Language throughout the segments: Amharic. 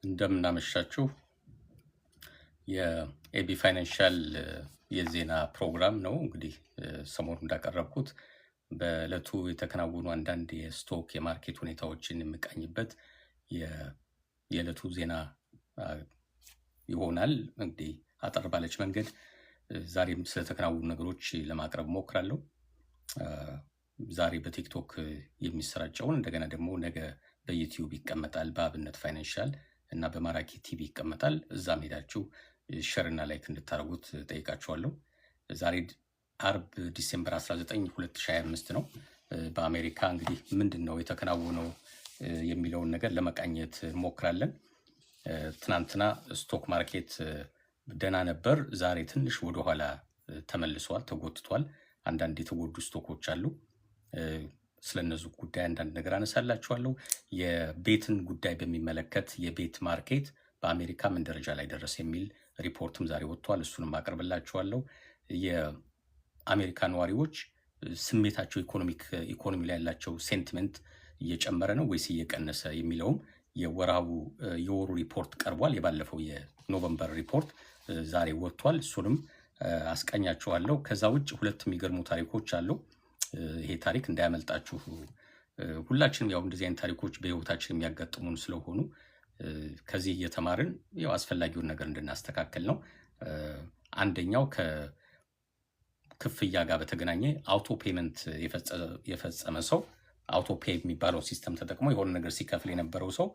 እንደምናመሻችሁ የኤቢ ፋይናንሻል የዜና ፕሮግራም ነው። እንግዲህ ሰሞኑን እንዳቀረብኩት በዕለቱ የተከናወኑ አንዳንድ የስቶክ የማርኬት ሁኔታዎችን የምቃኝበት የዕለቱ ዜና ይሆናል። እንግዲህ አጠር ባለች መንገድ ዛሬም ስለተከናወኑ ነገሮች ለማቅረብ ሞክራለሁ። ዛሬ በቲክቶክ የሚሰራጨውን እንደገና ደግሞ ነገ በዩቲዩብ ይቀመጣል፣ በአብነት ፋይናንሻል እና በማራኪ ቲቪ ይቀመጣል። እዛም ሄዳችሁ ሼር እና ላይክ እንድታደርጉት ጠይቃችኋለሁ። ዛሬ አርብ ዲሴምበር 19 2025 ነው። በአሜሪካ እንግዲህ ምንድነው የተከናወነው የሚለውን ነገር ለመቃኘት እንሞክራለን። ትናንትና ስቶክ ማርኬት ደህና ነበር። ዛሬ ትንሽ ወደ ኋላ ተመልሷል፣ ተጎትቷል። አንዳንድ የተጎዱ ስቶኮች አሉ። ስለነሱ ጉዳይ አንዳንድ ነገር አነሳላችኋለሁ። የቤትን ጉዳይ በሚመለከት የቤት ማርኬት በአሜሪካ ምን ደረጃ ላይ ደረሰ የሚል ሪፖርትም ዛሬ ወጥቷል። እሱንም አቀርብላችኋለሁ። የአሜሪካ ነዋሪዎች ስሜታቸው ኢኮኖሚ ላይ ያላቸው ሴንቲመንት እየጨመረ ነው ወይስ እየቀነሰ የሚለውም የወሩ ሪፖርት ቀርቧል። የባለፈው የኖቨምበር ሪፖርት ዛሬ ወጥቷል። እሱንም አስቀኛችኋለሁ። ከዛ ውጭ ሁለት የሚገርሙ ታሪኮች አሉ። ይሄ ታሪክ እንዳያመልጣችሁ። ሁላችንም ያው እንደዚህ አይነት ታሪኮች በህይወታችን የሚያጋጥሙን ስለሆኑ ከዚህ እየተማርን ያው አስፈላጊውን ነገር እንድናስተካከል ነው። አንደኛው ከክፍያ ጋር በተገናኘ አውቶ ፔመንት የፈጸመ ሰው አውቶ ፔይ የሚባለው ሲስተም ተጠቅሞ የሆነ ነገር ሲከፍል የነበረው ሰው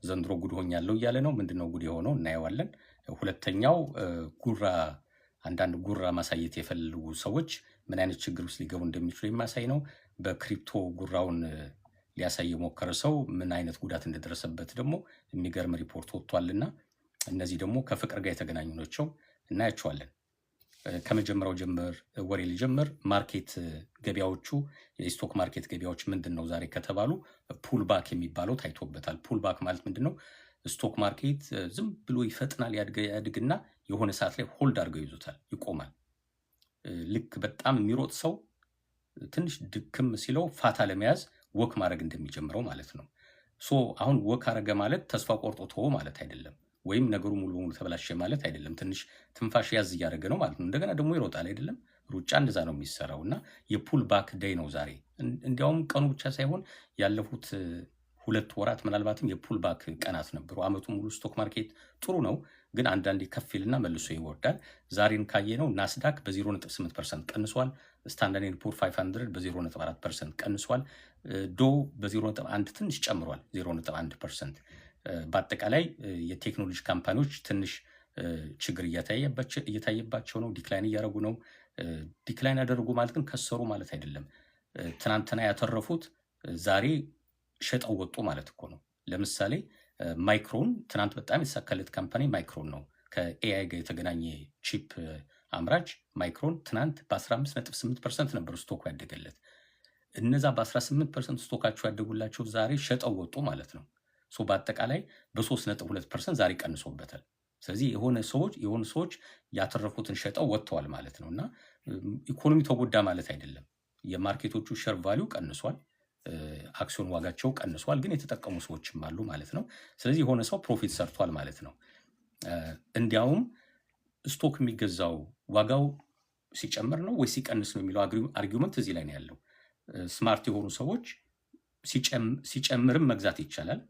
ዘንድሮ ጉድ ሆኛለሁ እያለ ነው። ምንድነው ጉድ የሆነው? እናየዋለን። ሁለተኛው አንዳንድ ጉራ ማሳየት የፈልጉ ሰዎች ምን አይነት ችግር ውስጥ ሊገቡ እንደሚችሉ የሚያሳይ ነው። በክሪፕቶ ጉራውን ሊያሳይ የሞከረ ሰው ምን አይነት ጉዳት እንደደረሰበት ደግሞ የሚገርም ሪፖርት ወጥቷልና እነዚህ ደግሞ ከፍቅር ጋር የተገናኙ ናቸው፣ እናያቸዋለን። ከመጀመሪያው ወሬ ልጀምር። ማርኬት ገበያዎቹ የስቶክ ማርኬት ገበያዎች ምንድነው ዛሬ ከተባሉ ፑልባክ የሚባለው ታይቶበታል። ፑልባክ ማለት ምንድነው? ስቶክ ማርኬት ዝም ብሎ ይፈጥናል፣ ያድግና የሆነ ሰዓት ላይ ሆልድ አድርገው ይዙታል፣ ይቆማል። ልክ በጣም የሚሮጥ ሰው ትንሽ ድክም ሲለው ፋታ ለመያዝ ወክ ማድረግ እንደሚጀምረው ማለት ነው። አሁን ወክ አረገ ማለት ተስፋ ቆርጦ ተወ ማለት አይደለም፣ ወይም ነገሩ ሙሉ በሙሉ ተበላሸ ማለት አይደለም። ትንሽ ትንፋሽ ያዝ እያደረገ ነው ማለት ነው። እንደገና ደግሞ ይሮጣል አይደለም። ሩጫ እንደዛ ነው የሚሰራው እና የፑል ባክ ዴይ ነው ዛሬ። እንዲያውም ቀኑ ብቻ ሳይሆን ያለፉት 2 ወራት ምናልባትም የፑል ባክ ቀናት ነበሩ። አመቱ ሙሉ ስቶክ ማርኬት ጥሩ ነው፣ ግን አንዳንዴ ከፍ ይልና መልሶ ይወርዳል። ዛሬን ካየነው ናስዳክ በ0.8% ቀንሷል። ስታንዳርድ ኤንድ ፑር 500 በ0.4% ቀንሷል። ዶ በ0.1 ትንሽ ጨምሯል፣ 0.1%። በአጠቃላይ የቴክኖሎጂ ካምፓኒዎች ትንሽ ችግር እየታየባቸው ነው፣ ዲክላይን እያደረጉ ነው። ዲክላይን ያደረጉ ማለት ግን ከሰሩ ማለት አይደለም። ትናንትና ያተረፉት ዛሬ ሸጠው ወጡ ማለት እኮ ነው። ለምሳሌ ማይክሮን ትናንት በጣም የተሳካለት ካምፓኒ ማይክሮን ነው። ከኤአይ ጋር የተገናኘ ቺፕ አምራች ማይክሮን ትናንት በ15.8% ነበር ስቶኩ ያደገለት። እነዛ በ18% ስቶካቸው ያደጉላቸው ዛሬ ሸጠው ወጡ ማለት ነው። በአጠቃላይ በ3.2% ዛሬ ቀንሶበታል። ስለዚህ የሆኑ ሰዎች ያተረፉትን ሸጠው ወጥተዋል ማለት ነው እና ኢኮኖሚ ተጎዳ ማለት አይደለም። የማርኬቶቹ ሼር ቫሊዩ ቀንሷል፣ አክሲዮን ዋጋቸው ቀንሷል፣ ግን የተጠቀሙ ሰዎችም አሉ ማለት ነው። ስለዚህ የሆነ ሰው ፕሮፊት ሰርቷል ማለት ነው። እንዲያውም ስቶክ የሚገዛው ዋጋው ሲጨምር ነው ወይ ሲቀንስ ነው የሚለው አርጊውመንት እዚህ ላይ ነው ያለው። ስማርት የሆኑ ሰዎች ሲጨምርም መግዛት ይቻላል፣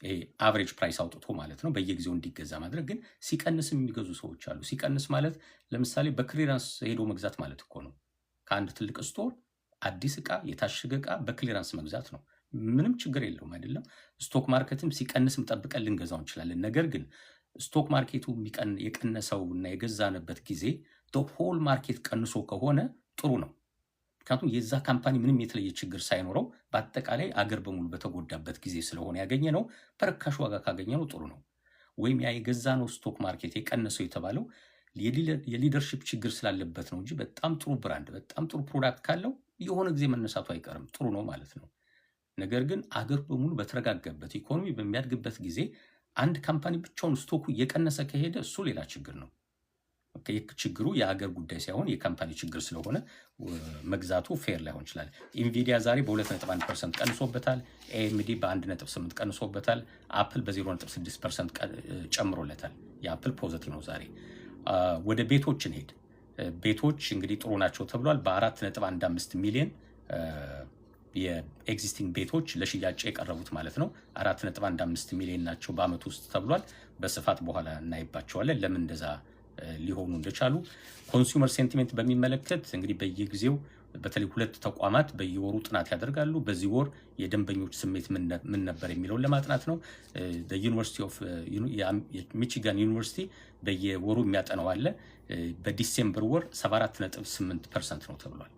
ይሄ አቨሬጅ ፕራይስ አውጥቶ ማለት ነው፣ በየጊዜው እንዲገዛ ማድረግ። ግን ሲቀንስም የሚገዙ ሰዎች አሉ። ሲቀንስ ማለት ለምሳሌ በክሊራንስ ሄዶ መግዛት ማለት እኮ ነው። ከአንድ ትልቅ ስቶር አዲስ ዕቃ የታሸገ ዕቃ በክሊራንስ መግዛት ነው። ምንም ችግር የለውም አይደለም። ስቶክ ማርኬትም ሲቀንስም ጠብቀን ልንገዛው እንችላለን። ነገር ግን ስቶክ ማርኬቱ የቀነሰው እና የገዛንበት ጊዜ ሆል ማርኬት ቀንሶ ከሆነ ጥሩ ነው። ምክንያቱም የዛ ካምፓኒ ምንም የተለየ ችግር ሳይኖረው በአጠቃላይ አገር በሙሉ በተጎዳበት ጊዜ ስለሆነ ያገኘ ነው። በርካሽ ዋጋ ካገኘ ነው ጥሩ ነው። ወይም ያ የገዛ ነው ስቶክ ማርኬት የቀነሰው የተባለው የሊደርሺፕ ችግር ስላለበት ነው እንጂ በጣም ጥሩ ብራንድ በጣም ጥሩ ፕሮዳክት ካለው የሆነ ጊዜ መነሳቱ አይቀርም፣ ጥሩ ነው ማለት ነው። ነገር ግን አገር በሙሉ በተረጋጋበት ኢኮኖሚ በሚያድግበት ጊዜ አንድ ካምፓኒ ብቻውን ስቶኩ እየቀነሰ ከሄደ እሱ ሌላ ችግር ነው። ችግሩ የሀገር ጉዳይ ሳይሆን የካምፓኒ ችግር ስለሆነ መግዛቱ ፌር ላይሆን ይችላል። ኢንቪዲያ ዛሬ በ2.1% ቀንሶበታል። ኤኤምዲ በ1.8 ቀንሶበታል። አፕል በ0.6% ጨምሮለታል። የአፕል ፖዚቲቭ ነው ዛሬ። ወደ ቤቶች እንሄድ። ቤቶች እንግዲህ ጥሩ ናቸው ተብሏል። በ4.15 ሚሊዮን የኤግዚስቲንግ ቤቶች ለሽያጭ የቀረቡት ማለት ነው። 4.15 ሚሊዮን ናቸው በአመት ውስጥ ተብሏል። በስፋት በኋላ እናይባቸዋለን ለምን እንደዛ ሊሆኑ እንደቻሉ። ኮንሱመር ሴንቲሜንት በሚመለከት እንግዲህ በየጊዜው በተለይ ሁለት ተቋማት በየወሩ ጥናት ያደርጋሉ። በዚህ ወር የደንበኞች ስሜት ምን ነበር የሚለውን ለማጥናት ነው። ዩኒቨርሲቲ ኦፍ ሚቺጋን ዩኒቨርሲቲ በየወሩ የሚያጠናው አለ። በዲሴምበር ወር 74.8% ነው ተብሏል።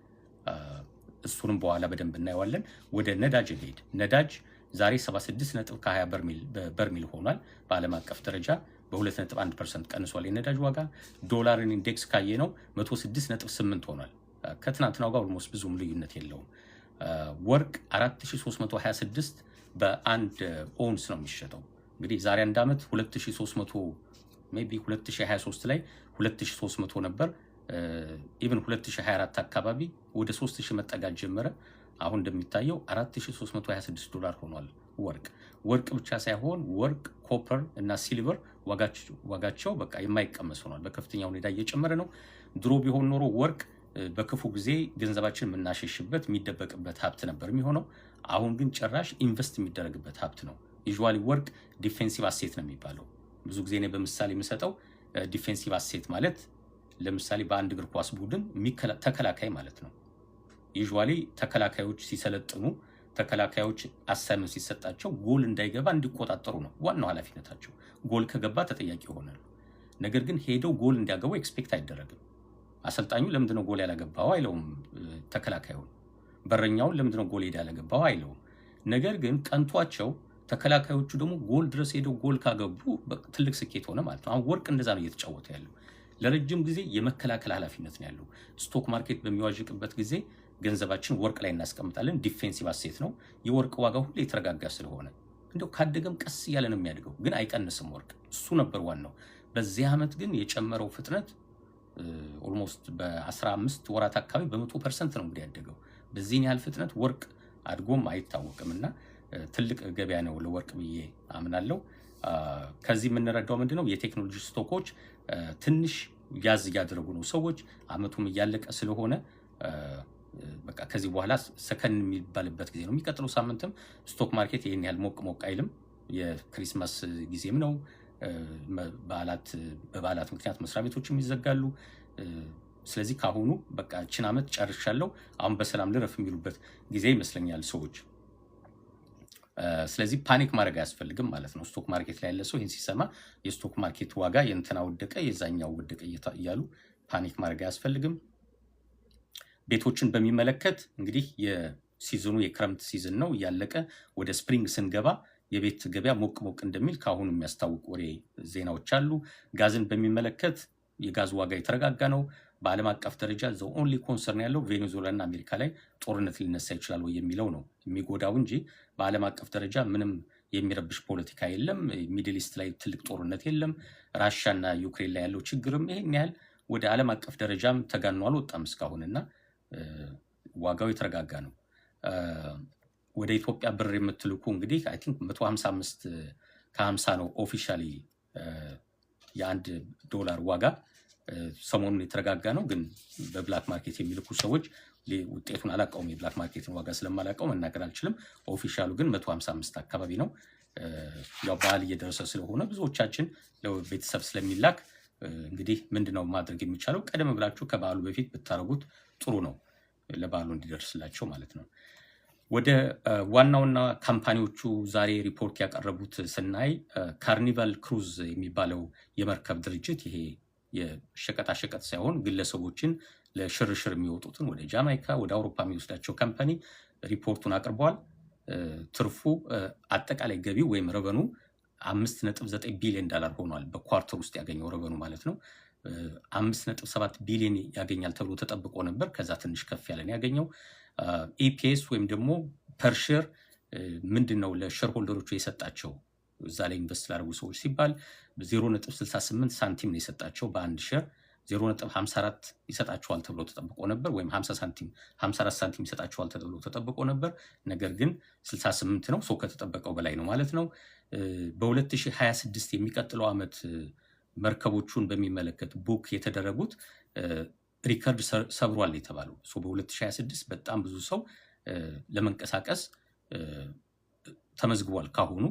እሱንም በኋላ በደንብ እናየዋለን። ወደ ነዳጅ እንሄድ። ነዳጅ ዛሬ 76.20 በርሜል ሆኗል። በዓለም አቀፍ ደረጃ በ2.1% ቀንሷል የነዳጅ ዋጋ። ዶላርን ኢንዴክስ ካየ ነው 106.8 ሆኗል። ከትናንትናው ጋር ኦልሞስት ብዙም ልዩነት የለውም። ወርቅ 4326 በአንድ ኦንስ ነው የሚሸጠው። እንግዲህ ዛሬ አንድ ዓመት 2300 ሜይ ቢ 2023 ላይ 2300 ነበር። ኢቭን 2024 አካባቢ ወደ 3000 መጠጋት ጀመረ። አሁን እንደሚታየው 4326 ዶላር ሆኗል ወርቅ ብቻ ሳይሆን ወርቅ፣ ኮፐር እና ሲልቨር ዋጋቸው በቃ የማይቀመስ ሆኗል። በከፍተኛ ሁኔታ እየጨመረ ነው። ድሮ ቢሆን ኖሮ ወርቅ በክፉ ጊዜ ገንዘባችን የምናሸሽበት የሚደበቅበት ሀብት ነበር የሚሆነው። አሁን ግን ጭራሽ ኢንቨስት የሚደረግበት ሀብት ነው። ዩዥዋሊ ወርቅ ዲፌንሲቭ አሴት ነው የሚባለው። ብዙ ጊዜ እኔ በምሳሌ የምሰጠው ዲፌንሲቭ አሴት ማለት ለምሳሌ በአንድ እግር ኳስ ቡድን ተከላካይ ማለት ነው። ዩዥዋሊ ተከላካዮች ሲሰለጥኑ ተከላካዮች አሳይመንት ሲሰጣቸው ጎል እንዳይገባ እንዲቆጣጠሩ ነው ዋናው ኃላፊነታቸው። ጎል ከገባ ተጠያቂ ይሆናሉ። ነገር ግን ሄደው ጎል እንዲያገቡ ኤክስፔክት አይደረግም። አሰልጣኙ ለምንድነው ጎል ያላገባው አይለውም። ተከላካዩን በረኛውን ለምንድነው ጎል ያላገባው አይለውም። ነገር ግን ቀንቷቸው ተከላካዮቹ ደግሞ ጎል ድረስ ሄደው ጎል ካገቡ ትልቅ ስኬት ሆነ ማለት ነው። አሁን ወርቅ እንደዛ ነው እየተጫወተ ያለው። ለረጅም ጊዜ የመከላከል ኃላፊነት ነው ያለው። ስቶክ ማርኬት በሚዋዥቅበት ጊዜ ገንዘባችን ወርቅ ላይ እናስቀምጣለን። ዲፌንሲቭ አሴት ነው። የወርቅ ዋጋ ሁሉ የተረጋጋ ስለሆነ እንደው ካደገም ቀስ እያለ ነው የሚያድገው፣ ግን አይቀንስም ወርቅ። እሱ ነበር ዋናው። በዚህ ዓመት ግን የጨመረው ፍጥነት ኦልሞስት በ15 ወራት አካባቢ በ100% ነው እንግዲህ ያደገው። በዚህን ያህል ፍጥነት ወርቅ አድጎም አይታወቅምና ትልቅ ገበያ ነው ለወርቅ ብዬ አምናለሁ። ከዚህ የምንረዳው ምንድነው? የቴክኖሎጂ ስቶኮች ትንሽ ያዝ እያደረጉ ነው ሰዎች። አመቱም እያለቀ ስለሆነ በቃ ከዚህ በኋላ ሰከን የሚባልበት ጊዜ ነው። የሚቀጥለው ሳምንትም ስቶክ ማርኬት ይሄን ያህል ሞቅ አይልም። የክሪስማስ ጊዜም ነው። በበዓላት ምክንያት መስሪያ ቤቶችም ይዘጋሉ። ስለዚህ ካሁኑ በቃ እችን አመት ጨርሻለሁ አሁን በሰላም ልረፍ የሚሉበት ጊዜ ይመስለኛል ሰዎች። ስለዚህ ፓኒክ ማድረግ አያስፈልግም ማለት ነው። ስቶክ ማርኬት ላይ ያለ ሰው ይህን ሲሰማ የስቶክ ማርኬት ዋጋ የእንትና ወደቀ የዛኛው ወደቀ እያሉ ፓኒክ ማድረግ አያስፈልግም። ቤቶችን በሚመለከት እንግዲህ የሲዝኑ የክረምት ሲዝን ነው እያለቀ ወደ ስፕሪንግ ስንገባ የቤት ገበያ ሞቅ እንደሚል ካሁኑ የሚያስታውቅ ወሬ ዜናዎች አሉ። ጋዝን በሚመለከት የጋዝ ዋጋ የተረጋጋ ነው። በዓለም አቀፍ ደረጃ ዘ ኦንሊ ኮንሰርን ያለው ቬኔዙዌላ እና አሜሪካ ላይ ጦርነት ሊነሳ ይችላል ወይ የሚለው ነው የሚጎዳው እንጂ በዓለም አቀፍ ደረጃ ምንም የሚረብሽ ፖለቲካ የለም። ሚድል ኢስት ላይ ትልቅ ጦርነት የለም። ራሽያ እና ዩክሬን ላይ ያለው ችግርም ይሄን ያህል ወደ ዓለም አቀፍ ደረጃም ተጋኖ አልወጣም እስካሁንና ዋጋው የተረጋጋ ነው። ወደ ኢትዮጵያ ብር የምትልኩ እንግዲህ አይ ቲንክ 155 ከ50 ነው ኦፊሻሊ የአንድ ዶላር ዋጋ። ሰሞኑን የተረጋጋ ነው፣ ግን በብላክ ማርኬት የሚልኩ ሰዎች ውጤቱን አላውቀውም። የብላክ ማርኬትን ዋጋ ስለማላውቀው መናገር አልችልም። ኦፊሻሉ ግን 155 አካባቢ ነው። ያው በዓል እየደረሰ ስለሆነ ብዙዎቻችን ለቤተሰብ ስለሚላክ እንግዲህ ምንድነው ማድረግ የሚቻለው? ቀደም ብላችሁ ከበዓሉ በፊት ብታረጉት ጥሩ ነው፣ ለበዓሉ እንዲደርስላቸው ማለት ነው። ወደ ዋናውና ካምፓኒዎቹ ዛሬ ሪፖርት ያቀረቡት ስናይ ካርኒቫል ክሩዝ የሚባለው የመርከብ ድርጅት ይሄ የሸቀጣሸቀጥ ሳይሆን ግለሰቦችን ለሽርሽር የሚወጡትን ወደ ጃማይካ ወደ አውሮፓ የሚወስዳቸው ካምፓኒ ሪፖርቱን አቅርበዋል። ትርፉ አጠቃላይ ገቢው ወይም ረቨኑ $5.9 ቢሊዮን ሆኗል። በኳርተር ውስጥ ያገኘው ረቨኑ ማለት ነው። 5.7 ቢሊዮን ያገኛል ተብሎ ተጠብቆ ነበር። ከዛ ትንሽ ከፍ ያለን ያገኘው። ኢፒኤስ ወይም ደግሞ ፐርሼር ምንድነው ለሼር ሆልደሮቹ የሰጣቸው እዛ ላይ ኢንቨስት ላደረጉ ሰዎች ሲባል 0.68 ሳንቲም ነው የሰጣቸው በአንድ ሼር። 0.54 ይሰጣቸዋል ተብሎ ተጠብቆ ነበር፣ ወይም 50 ሳንቲም 54 ሳንቲም ይሰጣቸዋል ተብሎ ተጠብቆ ነበር። ነገር ግን 68 ነው፣ ሰው ከተጠበቀው በላይ ነው ማለት ነው። በ2026 የሚቀጥለው ዓመት መርከቦቹን በሚመለከት ቡክ የተደረጉት ሪከርድ ሰብሯል የተባለው በ2026 በጣም ብዙ ሰው ለመንቀሳቀስ ተመዝግቧል ካሁኑ።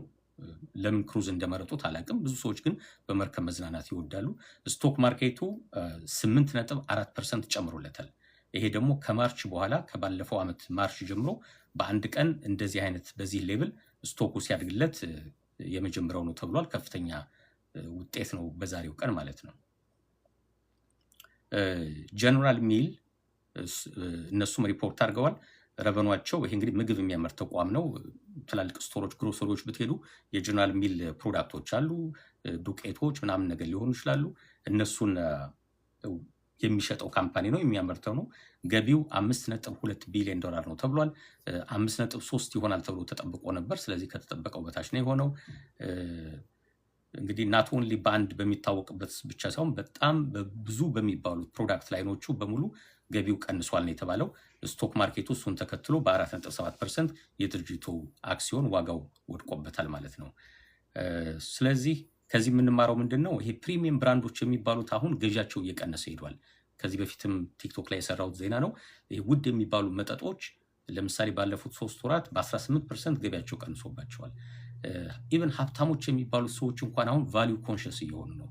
ለምን ክሩዝ እንደመረጡት አላውቅም። ብዙ ሰዎች ግን በመርከብ መዝናናት ይወዳሉ። ስቶክ ማርኬቱ 8.4% ጨምሮለታል። ይሄ ደግሞ ከማርች በኋላ ከባለፈው ዓመት ማርች ጀምሮ በአንድ ቀን እንደዚህ አይነት በዚህ ሌቭል ስቶኩ ሲያድግለት የመጀመሪያው ነው ተብሏል። ከፍተኛ ውጤት ነው በዛሬው ቀን ማለት ነው። ጀነራል ሚል እነሱም ሪፖርት አድርገዋል። ረቨኗቸው ይሄ እንግዲህ ምግብ የሚያመርት ተቋም ነው። ትላልቅ ስቶሮች፣ ግሮሰሪዎች ብትሄዱ የጀነራል ሚል ፕሮዳክቶች አሉ፣ ዱቄቶች ምናምን ነገር ሊሆኑ ይችላሉ። እነሱን የሚሸጠው ካምፓኒ ነው፣ የሚያመርተው ነው። ገቢው $5.2 ቢሊዮን ነው ተብሏል። 5.3 ይሆናል ተብሎ ተጠብቆ ነበር። ስለዚህ ከተጠበቀው በታች ነው የሆነው። እንግዲህ ናት ኦንሊ በአንድ በሚታወቅበት ብቻ ሳይሆን በጣም ብዙ በሚባሉት ፕሮዳክት ላይኖቹ በሙሉ ገቢው ቀንሷል ነው የተባለው። ስቶክ ማርኬቱ እሱን ተከትሎ በ4.7% የድርጅቱ አክሲዮን ዋጋው ወድቆበታል ማለት ነው። ስለዚህ ከዚህ የምንማረው ምንድን ነው? ይሄ ፕሪሚየም ብራንዶች የሚባሉት አሁን ገዣቸው እየቀነሰ ሄዷል። ከዚህ በፊትም ቲክቶክ ላይ የሰራሁት ዜና ነው። ይሄ ውድ የሚባሉ መጠጦች ለምሳሌ ባለፉት 3 ወራት በ18% ገቢያቸው ቀንሶባቸዋል። ኢቨን ሀብታሞች የሚባሉት ሰዎች እንኳን አሁን ቫሊዩ ኮንሽስ እየሆኑ ነው።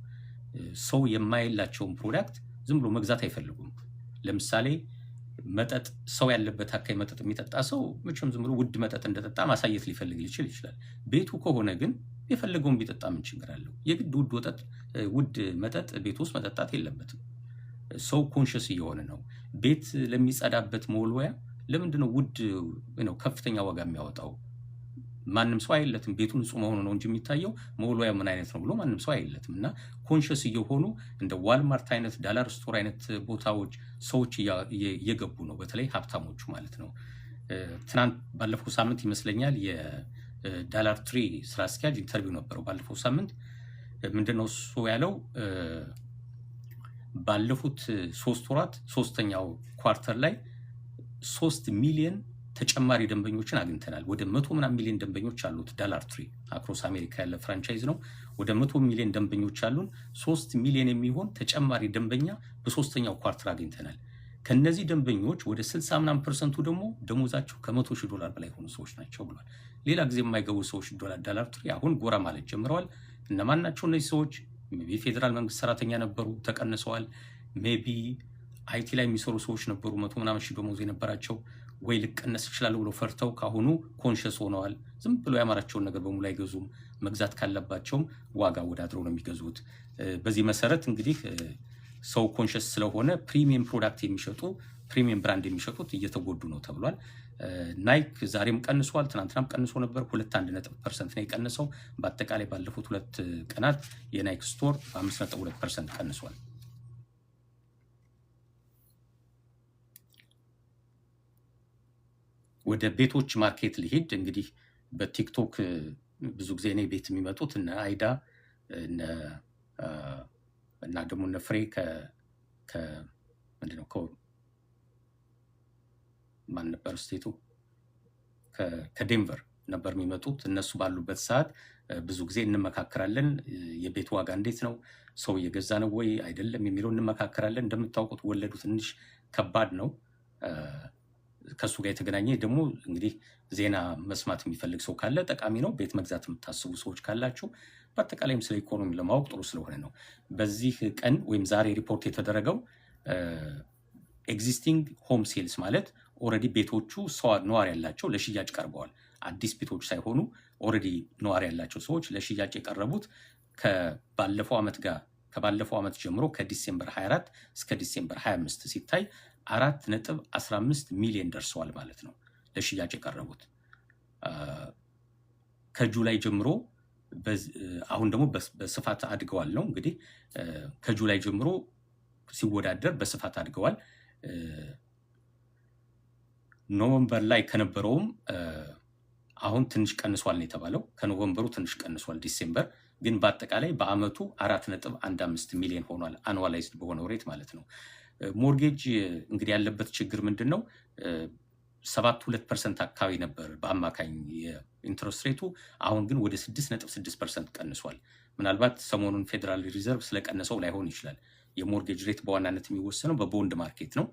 ሰው የማይላቸውን ፕሮዳክት ዝም ብሎ መግዛት አይፈልጉም። ለምሳሌ መጠጥ፣ ሰው ያለበት አካባቢ መጠጥ የሚጠጣ ሰው መቼም ዝም ብሎ ውድ መጠጥ እንደጠጣ ማሳየት ሊፈልግ ይችላል። ቤቱ ከሆነ ግን የፈለገውን ቢጠጣ ምን ችግር አለው? የግድ ውድ መጠጥ ቤት ውስጥ መጠጣት የለበትም። ሰው ኮንሽስ እየሆነ ነው። ቤት ለሚጸዳበት መወልወያ ለምንድነው ውድ ነው ከፍተኛ ዋጋ የሚያወጣው? ማንም ሰው አይለትም። ቤቱ ንጹህ መሆኑ ነው እንጂ የሚታየው መወልወያ ምን አይነት ነው ብሎ ማንም ሰው አይለትም። እና ኮንሽስ እየሆኑ እንደ ዋልማርት አይነት ዳላር ስቶር አይነት ቦታዎች ሰዎች እየገቡ ነው፣ በተለይ ሀብታሞቹ ማለት ነው። ትናንት ባለፈው ሳምንት ይመስለኛል የዳላር ትሪ ስራ አስኪያጅ ኢንተርቪው ነበረው ባለፈው ሳምንት። ምንድነው እሱ ያለው? ባለፉት 3 ወራት 3ኛው ኳርተር ላይ 3 ሚሊዮን ተጨማሪ ደንበኞችን አግኝተናል። ወደ 100 ምናምን ሚሊዮን ደንበኞች አሉት ዳላር ትሪ። አክሮስ አሜሪካ ያለ ፍራንቻይዝ ነው። ወደ 100 ሚሊዮን ደንበኞች አሉን። 3 ሚሊዮን የሚሆን ተጨማሪ ደንበኛ በ3ኛው ኳርተር አግኝተናል። ከነዚህ ደንበኞች ወደ 60 ምናምን ፐርሰንቱ ደግሞ ደሞዛቸው $100,000 በላይ የሆኑ ሰዎች ናቸው ብሏል። ሌላ ጊዜ የማይገቡ ሰዎች ዳላር ትሪ አሁን ጎራ ማለት ጀምረዋል። እነማን ናቸው እነዚህ ሰዎች? ሜቢ ፌዴራል መንግስት ሰራተኛ ነበሩ፣ ተቀንሰዋል። ሜቢ አይቲ ላይ የሚሰሩ ሰዎች ነበሩ፣ 100 ምናምን ሺህ ደሞዝ የነበራቸው ወይ ልቀነስ ይችላል ብሎ ፈርተው ካሁኑ ኮንሽስ ሆነዋል። ዝም ብሎ ያማራቸውን ነገር በሙሉ አይገዙም። መግዛት ካለባቸውም ዋጋ ወዳድረው ነው የሚገዙት። በዚህ መሰረት እንግዲህ ሰው ኮንሽስ ስለሆነ ፕሪሚየም ፕሮዳክት የሚሸጡ ፕሪሚየም ብራንድ የሚሸጡት እየተጎዱ ነው ተብሏል። ናይክ ዛሬም ቀንሷል፣ ትናንትናም ቀንሶ ነበር። 2.1% ነው የቀነሰው። በአጠቃላይ ባለፉት 2 ቀናት የናይክ ስቶር 5.2% ቀንሷል። ወደ ቤቶች ማርኬት ሊሄድ እንግዲህ በቲክቶክ ብዙ ጊዜ እኔ ቤት የሚመጡት እነ አይዳ እና ደግሞ እነ ፍሬ ምንድነው ማን ነበር ስቴቱ ከዴንቨር ነበር የሚመጡት። እነሱ ባሉበት ሰዓት ብዙ ጊዜ እንመካከራለን። የቤት ዋጋ እንዴት ነው፣ ሰው እየገዛ ነው ወይ አይደለም የሚለው እንመካከራለን። እንደምታውቁት ወለዱ ትንሽ ከባድ ነው። ከሱ ጋር የተገናኘ ደግሞ እንግዲህ ዜና መስማት የሚፈልግ ሰው ካለ ጠቃሚ ነው። ቤት መግዛት የምታስቡ ሰዎች ካላችሁ በአጠቃላይም ስለ ኢኮኖሚ ለማወቅ ጥሩ ስለሆነ ነው። በዚህ ቀን ወይም ዛሬ ሪፖርት የተደረገው ኤግዚስቲንግ ሆም ሴልስ ማለት ኦልሬዲ ቤቶቹ ነዋሪ ያላቸው ለሽያጭ ቀርበዋል። አዲስ ቤቶች ሳይሆኑ ኦልሬዲ ነዋሪ ያላቸው ሰዎች ለሽያጭ የቀረቡት ከባለፈው ዓመት ጀምሮ ከዲሴምበር 24 እስከ ዲሴምበር 25 ሲታይ 4.15 ሚሊዮን ደርሰዋል ማለት ነው ለሽያጭ የቀረቡት። ከጁላይ ጀምሮ አሁን ደግሞ በስፋት አድገዋል ነው እንግዲህ። ከጁላይ ጀምሮ ሲወዳደር በስፋት አድገዋል። ኖቨምበር ላይ ከነበረውም አሁን ትንሽ ቀንሷል ነው የተባለው። ከኖቨምበሩ ትንሽ ቀንሷል ዲሴምበር። ግን በአጠቃላይ በአመቱ 4.15 ሚሊዮን ሆኗል አኑዋላይዝድ በሆነው ሬት ማለት ነው። ሞርጌጅ እንግዲህ ያለበት ችግር ምንድን ነው? 7.2% አካባቢ ነበር በአማካኝ የኢንትረስት ሬቱ። አሁን ግን ወደ 6.6% ቀንሷል። ምናልባት ሰሞኑን ፌዴራል ሪዘርቭ ስለቀነሰው ላይሆን ይችላል። የሞርጌጅ ሬት በዋናነት የሚወሰነው በቦንድ ማርኬት ነው።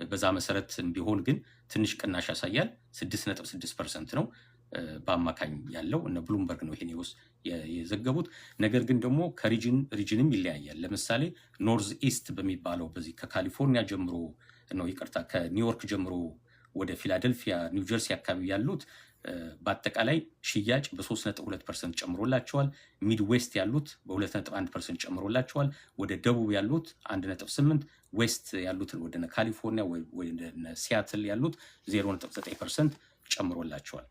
በዛ መሰረት ቢሆን ግን ትንሽ ቅናሽ ያሳያል። 6.6% ነው በአማካኝ ያለው። እነ ብሉምበርግ ነው ይሄን የዘገቡት። ነገር ግን ደግሞ ከሪጅንም ይለያያል። ለምሳሌ ኖርዝ ኢስት በሚባለው በዚህ ከካሊፎርኒያ ጀምሮ ነው ይቅርታ፣ ከኒውዮርክ ጀምሮ ወደ ፊላደልፊያ፣ ኒውጀርሲ አካባቢ ያሉት በአጠቃላይ ሽያጭ በ3.2% ጨምሮላቸዋል። ሚድዌስት ያሉት በ2.1% ጨምሮላቸዋል። ወደ ደቡብ ያሉት 1.8%፣ ዌስት ያሉት ወደ ካሊፎርኒያ ወደ ሲያትል ያሉት 0.9% ጨምሮላቸዋል።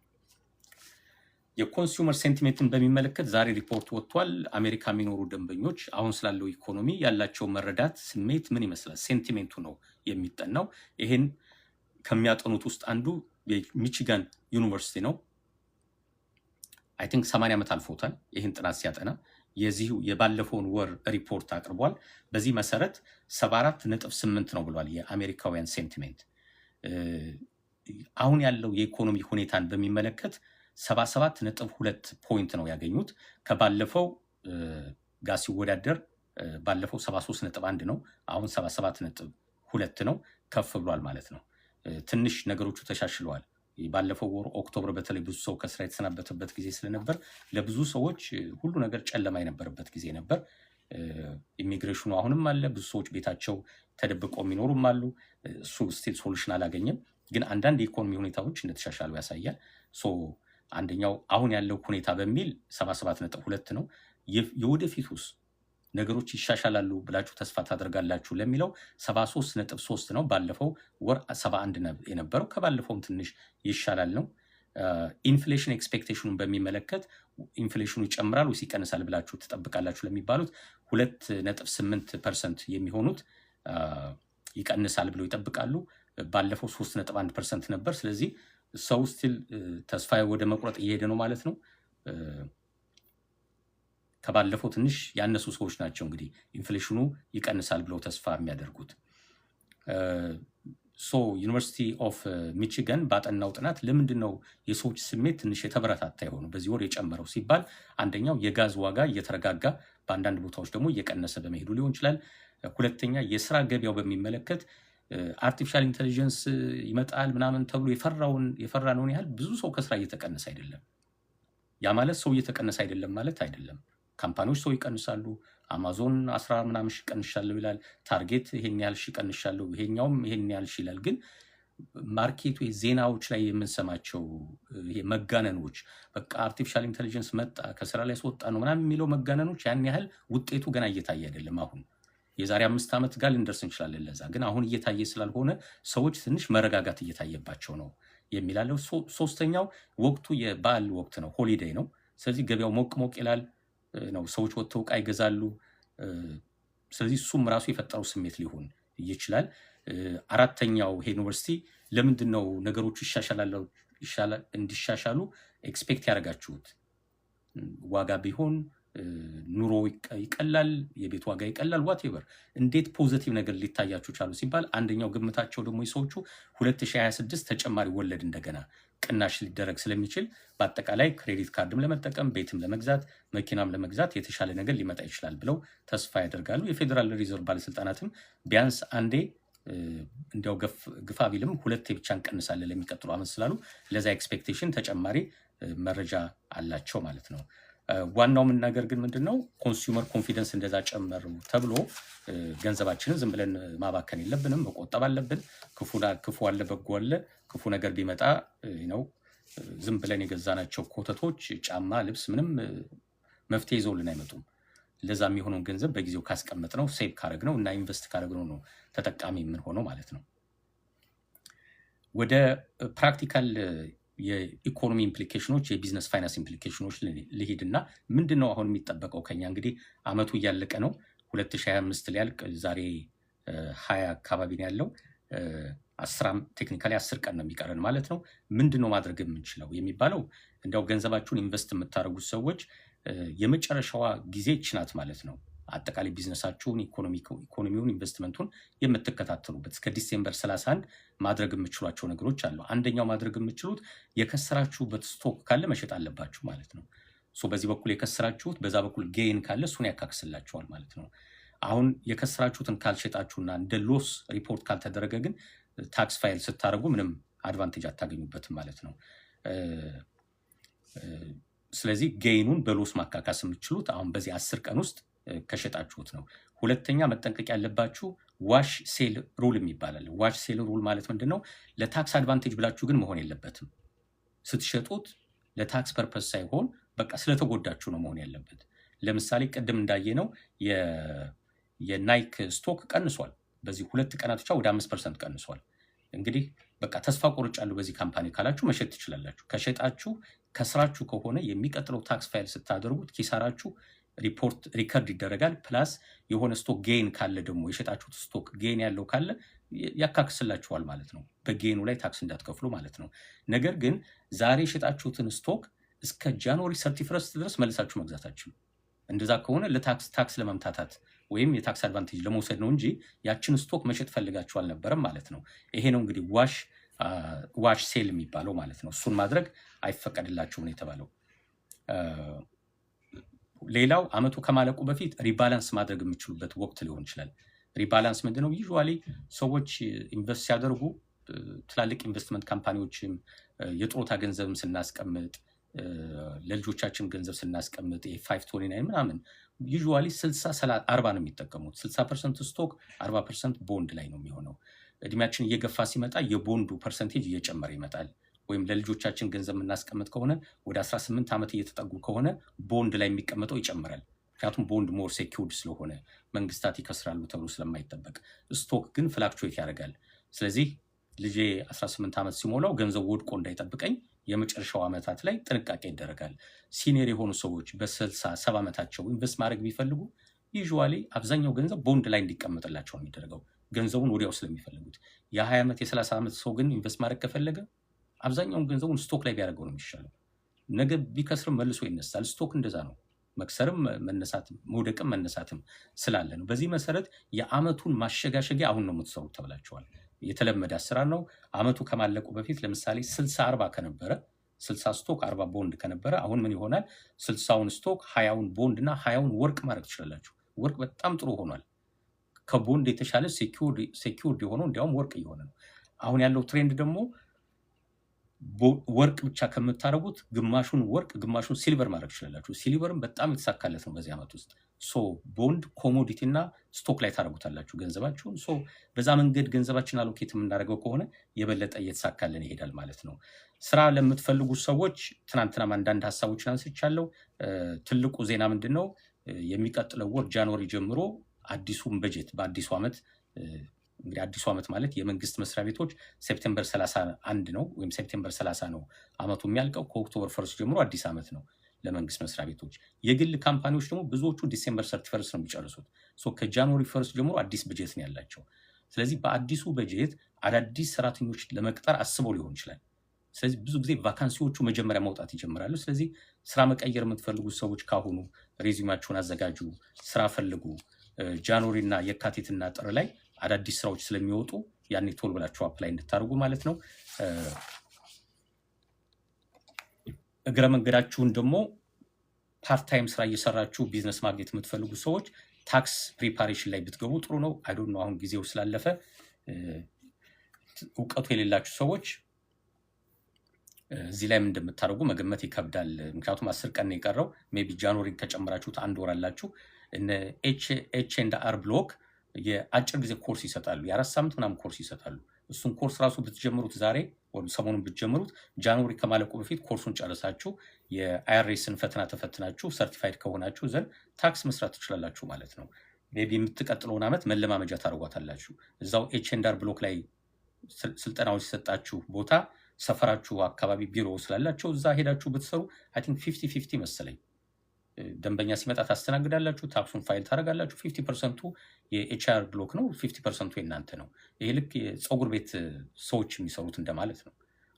የኮንሱመር ሴንቲሜንትን በሚመለከት ዛሬ ሪፖርት ወጥቷል። አሜሪካ የሚኖሩ ደንበኞች አሁን ስላለው ኢኮኖሚ ያላቸው መረዳት ስሜት ምን ይመስላል? ሴንቲሜንቱ ነው የሚጠናው። ይሄን ከሚያጠኑት ውስጥ አንዱ የሚቺጋን ዩኒቨርሲቲ ነው። አይ ቲንክ 80 ዓመት አልፎታል ይህን ጥናት ሲያጠና። የዚሁ የባለፈውን ወር ሪፖርት አቅርቧል። በዚህ መሰረት 74.8 ነው ብሏል የአሜሪካውያን ሴንቲሜንት። አሁን ያለው የኢኮኖሚ ሁኔታን በሚመለከት 77.2 ፖይንት ነው ያገኙት። ከባለፈው ጋር ሲወዳደር ባለፈው 73.1 ነው፣ አሁን 77.2 ነው። ከፍ ብሏል ማለት ነው። ትንሽ ነገሮቹ ተሻሽለዋል። ባለፈው ወር ኦክቶበር በተለይ ብዙ ሰው ከስራ የተሰናበተበት ጊዜ ስለነበር ለብዙ ሰዎች ሁሉ ነገር ጨለማ የነበረበት ጊዜ ነበር። ኢሚግሬሽኑ አሁንም አለ። ብዙ ሰዎች ቤታቸው ተደብቀው የሚኖሩም አሉ። እሱ ስቲል ሶሉሽን አላገኘም። ግን አንዳንድ የኢኮኖሚ ሁኔታዎች እንደተሻሻሉ ያሳያል። አንደኛው አሁን ያለው ሁኔታ በሚል 77.2 ነው። የወደፊቱስ ነገሮች ይሻሻላሉ ብላችሁ ተስፋ ታደርጋላችሁ ለሚለው 73.3 ነው። ባለፈው ወር 71 የነበረው ከባለፈውም ትንሽ ይሻላል ነው። ኢንፍሌሽን ኤክስፔክቴሽኑን በሚመለከት ኢንፍሌሽኑ ይጨምራል ወይስ ይቀንሳል ብላችሁ ትጠብቃላችሁ ለሚባሉት 2.8% የሚሆኑት ይቀንሳል ብለው ይጠብቃሉ። ባለፈው 3.1% ነበር። ስለዚህ ሰው ስቲል ተስፋ ወደ መቁረጥ እየሄደ ነው ማለት ነው። ከባለፈው ትንሽ ያነሱ ሰዎች ናቸው እንግዲህ ኢንፍሌሽኑ ይቀንሳል ብለው ተስፋ የሚያደርጉት። ዩኒቨርሲቲ ኦፍ ሚቺጋን ባጠናው ጥናት ለምንድን ነው የሰዎች ስሜት ትንሽ የተበረታታ የሆኑ በዚህ ወር የጨመረው ሲባል፣ አንደኛው የጋዝ ዋጋ እየተረጋጋ በአንዳንድ ቦታዎች ደግሞ እየቀነሰ በመሄዱ ሊሆን ይችላል። ሁለተኛ የስራ ገበያው በሚመለከት አርቲፊሻል ኢንቴሊጀንስ ይመጣል ምናምን ተብሎ የፈራነውን ያህል ብዙ ሰው ከስራ እየተቀነሰ አይደለም። ያ ማለት ሰው እየተቀነሰ አይደለም ማለት አይደለም። ካምፓኒዎች ሰው ይቀንሳሉ። አማዞን 10 ምናምን ሺህ ቀንሻለሁ ይላል። ታርጌት ይሄን ያህል ሺህ ቀንሻለሁ፣ ይሄኛውም ይሄን ያህል ሺህ ይላል። ግን ማርኬቱ ዜናዎች ላይ የምንሰማቸው ይሄ መጋነኖች በቃ አርቲፊሻል ኢንቴሊጀንስ መጣ ከስራ ላይ ስወጣ ነው ምናምን የሚለው መጋነኖች ያን ያህል ውጤቱ ገና እየታየ አይደለም። አሁን የዛሬ 5 ዓመት ጋር ልንደርስ እንችላለን ለዛ። ግን አሁን እየታየ ስላልሆነ ሰዎች ትንሽ መረጋጋት እየታየባቸው ነው የሚላለው። ሶስተኛው ወቅቱ የበዓል ወቅት ነው፣ ሆሊዴይ ነው። ስለዚህ ገበያው ሞቅ ሞቅ ይላል ነው። ሰዎች ወጥተው ዕቃ ይገዛሉ። ስለዚህ እሱም ራሱ የፈጠረው ስሜት ሊሆን ይችላል። አራተኛው ይሄ ዩኒቨርሲቲ ለምንድን ነው ነገሮቹ እንዲሻሻሉ ኤክስፔክት ያደረጋችሁት? ዋጋ ቢሆን ኑሮ ይቀላል፣ የቤት ዋጋ ይቀላል፣ ዋቴቨር እንዴት ፖዚቲቭ ነገር ሊታያችሁ ቻሉ ሲባል፣ አንደኛው ግምታቸው ደግሞ የሰዎቹ 2026 ተጨማሪ ወለድ እንደገና ቅናሽ ሊደረግ ስለሚችል በአጠቃላይ ክሬዲት ካርድም ለመጠቀም ቤትም ለመግዛት መኪናም ለመግዛት የተሻለ ነገር ሊመጣ ይችላል ብለው ተስፋ ያደርጋሉ። የፌዴራል ሪዘርቭ ባለስልጣናትም ቢያንስ አንዴ እንዲያው ግፋ ቢልም 2 ብቻ እንቀንሳለን ለሚቀጥሉ ዓመት ስላሉ ለዛ ኤክስፔክቴሽን ተጨማሪ መረጃ አላቸው ማለት ነው። ዋናው መናገር ግን ምንድነው ኮንሱመር ኮንፊደንስ እንደዛ ጨመሩ ተብሎ ገንዘባችንን ዝም ብለን ማባከን የለብንም፣ መቆጠብ አለብን። ክፉ አለ በጎ አለ። ክፉ ነገር ቢመጣ ነው ዝም ብለን የገዛናቸው ኮተቶች፣ ጫማ፣ ልብስ ምንም መፍትሄ ይዘውልን አይመጡም። ለዛ የሚሆነውን ገንዘብ በጊዜው ካስቀመጥ ነው ሴቭ ካረግ ነው እና ኢንቨስት ካረግ ነው ተጠቃሚ የምንሆነው ማለት ነው። ወደ ፕራክቲካል የኢኮኖሚ ኢምፕሊኬሽኖች የቢዝነስ ፋይናንስ ኢምፕሊኬሽኖች ልሂድና ምንድነው አሁን የሚጠበቀው ከኛ? እንግዲህ አመቱ እያለቀ ነው። 2025 ሊያልቅ ዛሬ 20 አካባቢ ነው ያለው። ቴክኒካሊ 10 ቀን ነው የሚቀረን ማለት ነው። ምንድነው ማድረግ የምንችለው የሚባለው እንዲያው ገንዘባችሁን ኢንቨስት የምታደርጉት ሰዎች የመጨረሻዋ ጊዜ ይችናት ማለት ነው። አጠቃላይ ቢዝነሳችሁን ኢኮኖሚውን ኢንቨስትመንቱን የምትከታተሉበት እስከ ዲሴምበር 31 ማድረግ የምችሏቸው ነገሮች አሉ። አንደኛው ማድረግ የምችሉት የከሰራችሁበት ስቶክ ካለ መሸጥ አለባችሁ ማለት ነው። በዚህ በኩል የከሰራችሁት በዛ በኩል ጌን ካለ እሱን ያካክስላችኋል ማለት ነው። አሁን የከሰራችሁትን ካልሸጣችሁና እንደ ሎስ ሪፖርት ካልተደረገ ግን ታክስ ፋይል ስታደርጉ ምንም አድቫንቴጅ አታገኙበትም ማለት ነው። ስለዚህ ጌይኑን በሎስ ማካካስ የምትችሉት አሁን በዚህ 10 ቀን ውስጥ ከሸጣችሁት ነው። ሁለተኛ መጠንቀቅ ያለባችሁ ዋሽ ሴል ሩል የሚባላል። ዋሽ ሴል ሩል ማለት ምንድን ነው? ለታክስ አድቫንቴጅ ብላችሁ ግን መሆን የለበትም። ስትሸጡት ለታክስ ፐርፐስ ሳይሆን በቃ ስለተጎዳችሁ ነው መሆን ያለበት። ለምሳሌ ቅድም እንዳየነው የናይክ ስቶክ ቀንሷል። በዚህ 2 ቀናት ብቻ ወደ 5% ቀንሷል። እንግዲህ በቃ ተስፋ ቆርጫለሁ በዚህ ካምፓኒ ካላችሁ መሸጥ ትችላላችሁ። ከሸጣችሁ ከስራችሁ ከሆነ የሚቀጥለው ታክስ ፋይል ስታደርጉት ኪሳራችሁ ሪከርድ ይደረጋል። ፕላስ የሆነ ስቶክ ጌን ካለ ደግሞ የሸጣችሁት ስቶክ ጌን ያለው ካለ ያካክስላችኋል ማለት ነው። በጌኑ ላይ ታክስ እንዳትከፍሉ ማለት ነው። ነገር ግን ዛሬ የሸጣችሁትን ስቶክ እስከ ጃንዋሪ 31 ድረስ መልሳችሁ መግዛታችሁ። እንደዛ ከሆነ ለታክስ ለመምታታት ወይም የታክስ አድቫንቴጅ ለመውሰድ ነው እንጂ ያችን ስቶክ መሸጥ ፈልጋችሁ አልነበረም ማለት ነው። ይሄ ነው እንግዲህ ዋሽ ሴል የሚባለው ማለት ነው። እሱን ማድረግ አይፈቀድላችሁም ነው የተባለው። ሌላው አመቱ ከማለቁ በፊት ሪባላንስ ማድረግ የምችሉበት ወቅት ሊሆን ይችላል። ሪባላንስ ምንድነው? ዩዥዋሊ ሰዎች ኢንቨስት ሲያደርጉ ትላልቅ ኢንቨስትመንት ካምፓኒዎችም የጥሮታ ገንዘብም ስናስቀምጥ ለልጆቻችን ገንዘብ ስናስቀምጥ 529 ምናምን ዩዥዋሊ 60-40 ነው የሚጠቀሙት። 60% ስቶክ 40% ቦንድ ላይ ነው የሚሆነው። እድሜያችን እየገፋ ሲመጣ የቦንዱ ፐርሰንቴጅ እየጨመረ ይመጣል። ወይም ለልጆቻችን ገንዘብ የምናስቀምጥ ከሆነ ወደ 18 ዓመት እየተጠጉ ከሆነ ቦንድ ላይ የሚቀመጠው ይጨምራል። ምክንያቱም ቦንድ ሞር ሴኪውርድ ስለሆነ መንግስታት ይከስራሉ ተብሎ ስለማይጠበቅ። ስቶክ ግን ፍላክቹዌት ያደርጋል። ስለዚህ ልጄ 18 ዓመት ሲሞላው ገንዘብ ወድቆ እንዳይጠብቀኝ የመጨረሻው ዓመታት ላይ ጥንቃቄ ይደረጋል። ሲኒየር የሆኑ ሰዎች በ60-70 ዓመታቸው ኢንቨስት ማድረግ ቢፈልጉ ዩዥዋሊ አብዛኛው ገንዘብ ቦንድ ላይ እንዲቀመጥላቸው ነው የሚደረገው፣ ገንዘቡን ወዲያው ስለሚፈልጉት። የ20 ዓመት የ30 ዓመት ሰው ግን ኢንቨስት ማድረግ ከፈለገ አብዛኛውን ገንዘቡን ስቶክ ላይ ቢያደርገው ነው የሚሻለው። ነገ ቢከስርም መልሶ ይነሳል። ስቶክ እንደዛ ነው። መክሰርም መነሳትም መውደቅም መነሳትም ስላለ ነው። በዚህ መሰረት የአመቱን ማሸጋሸጊያ አሁን ነው የምትሰሩት ተብላችኋል። የተለመደ አሰራር ነው። አመቱ ከማለቁ በፊት ለምሳሌ 60-40 ከነበረ 60 ስቶክ 40 ቦንድ ከነበረ አሁን ምን ይሆናል? 60ውን ስቶክ 20ውን ቦንድ እና 20ውን ወርቅ ማድረግ ትችላላችሁ። ወርቅ በጣም ጥሩ ሆኗል። ከቦንድ የተሻለ ሴኪውርድ የሆነው እንዲያውም ወርቅ እየሆነ ነው። አሁን ያለው ትሬንድ ደግሞ ወርቅ ብቻ ከምታደርጉት ግማሹን ወርቅ ግማሹን ሲልቨር ማድረግ ትችላላችሁ። ሲልቨርም በጣም የተሳካለት ነው በዚህ ዓመት ውስጥ። ቦንድ ኮሞዲቲ እና ስቶክ ላይ ታደርጉታላችሁ ገንዘባችሁን። በዛ መንገድ ገንዘባችን አሎኬት የምናደርገው ከሆነ የበለጠ እየተሳካልን ይሄዳል ማለት ነው። ስራ ለምትፈልጉ ሰዎች ትናንትናም አንዳንድ ሀሳቦችን አንስቻለሁ። ትልቁ ዜና ምንድን ነው? የሚቀጥለው ወር ጃንዋሪ ጀምሮ አዲሱን በጀት በአዲሱ ዓመት እንግዲህ አዲሱ ዓመት ማለት የመንግስት መስሪያ ቤቶች ሴፕቴምበር 31 ነው ወይም ሴፕቴምበር 30 ነው ዓመቱ የሚያልቀው። ከኦክቶበር 1 ጀምሮ አዲስ ዓመት ነው ለመንግስት መስሪያ ቤቶች። የግል ካምፓኒዎች ደግሞ ብዙዎቹ ዲሴምበር 31 ነው የሚጨርሱት። ከጃንዋሪ 1 ጀምሮ አዲስ በጀት ነው ያላቸው። ስለዚህ በአዲሱ በጀት አዳዲስ ሰራተኞች ለመቅጠር አስበው ሊሆን ይችላል። ስለዚህ ብዙ ጊዜ ቫካንሲዎቹ መጀመሪያ መውጣት ይጀምራሉ። ስለዚህ ስራ መቀየር የምትፈልጉ ሰዎች ካሁኑ ሬዚዩማችሁን አዘጋጁ፣ ስራ ፈልጉ። ጃንዋሪ እና የካቲትና ጥር ላይ አዳዲስ ስራዎች ስለሚወጡ ያኔ ቶል ብላችሁ አፕላይ እንድታደርጉ ማለት ነው። እግረ መንገዳችሁን ደግሞ ፓርታይም ስራ እየሰራችሁ ቢዝነስ ማግኘት የምትፈልጉ ሰዎች ታክስ ፕሪፓሬሽን ላይ ብትገቡ ጥሩ ነው። አይ ዶንት ኖ አሁን ጊዜው ስላለፈ እውቀቱ የሌላችሁ ሰዎች እዚህ ላይ ምን እንደምታደርጉ መገመት ይከብዳል። ምክንያቱም 10 ቀን ነው የቀረው። ሜቢ ጃንዋሪ ከጨመራችሁት 1 ወር አላችሁ። እነ ኤች&አር ብሎክ የአጭር ጊዜ ኮርስ ይሰጣሉ። የ4 ሳምንት ምናምን ኮርስ ይሰጣሉ። እሱን ኮርስ ራሱ ብትጀምሩት ዛሬ ወይም ሰሞኑን ብትጀምሩት ጃንዋሪ ከማለቁ በፊት ኮርሱን ጨርሳችሁ የአይአርኤስን ፈተና ተፈትናችሁ ሰርቲፋይድ ከሆናችሁ ዘንድ ታክስ መስራት ትችላላችሁ ማለት ነው። ሜቢ የምትቀጥለውን ዓመት መለማመጃ ታደርጓታላችሁ። እዛው ኤች&አር ብሎክ ላይ ስልጠናዎች ሲሰጣችሁ ቦታ ሰፈራችሁ አካባቢ ቢሮ ስላላቸው እዛ ሄዳችሁ ብትሰሩ አይ ቲንክ 50-50 መሰለኝ ደንበኛ ሲመጣ ታስተናግዳላችሁ፣ ታክሱን ፋይል ታደርጋላችሁ። 50% የኤችአር ብሎክ ነው፣ 50% የእናንተ ነው። ይሄ ልክ የፀጉር ቤት ሰዎች የሚሰሩት እንደማለት ነው።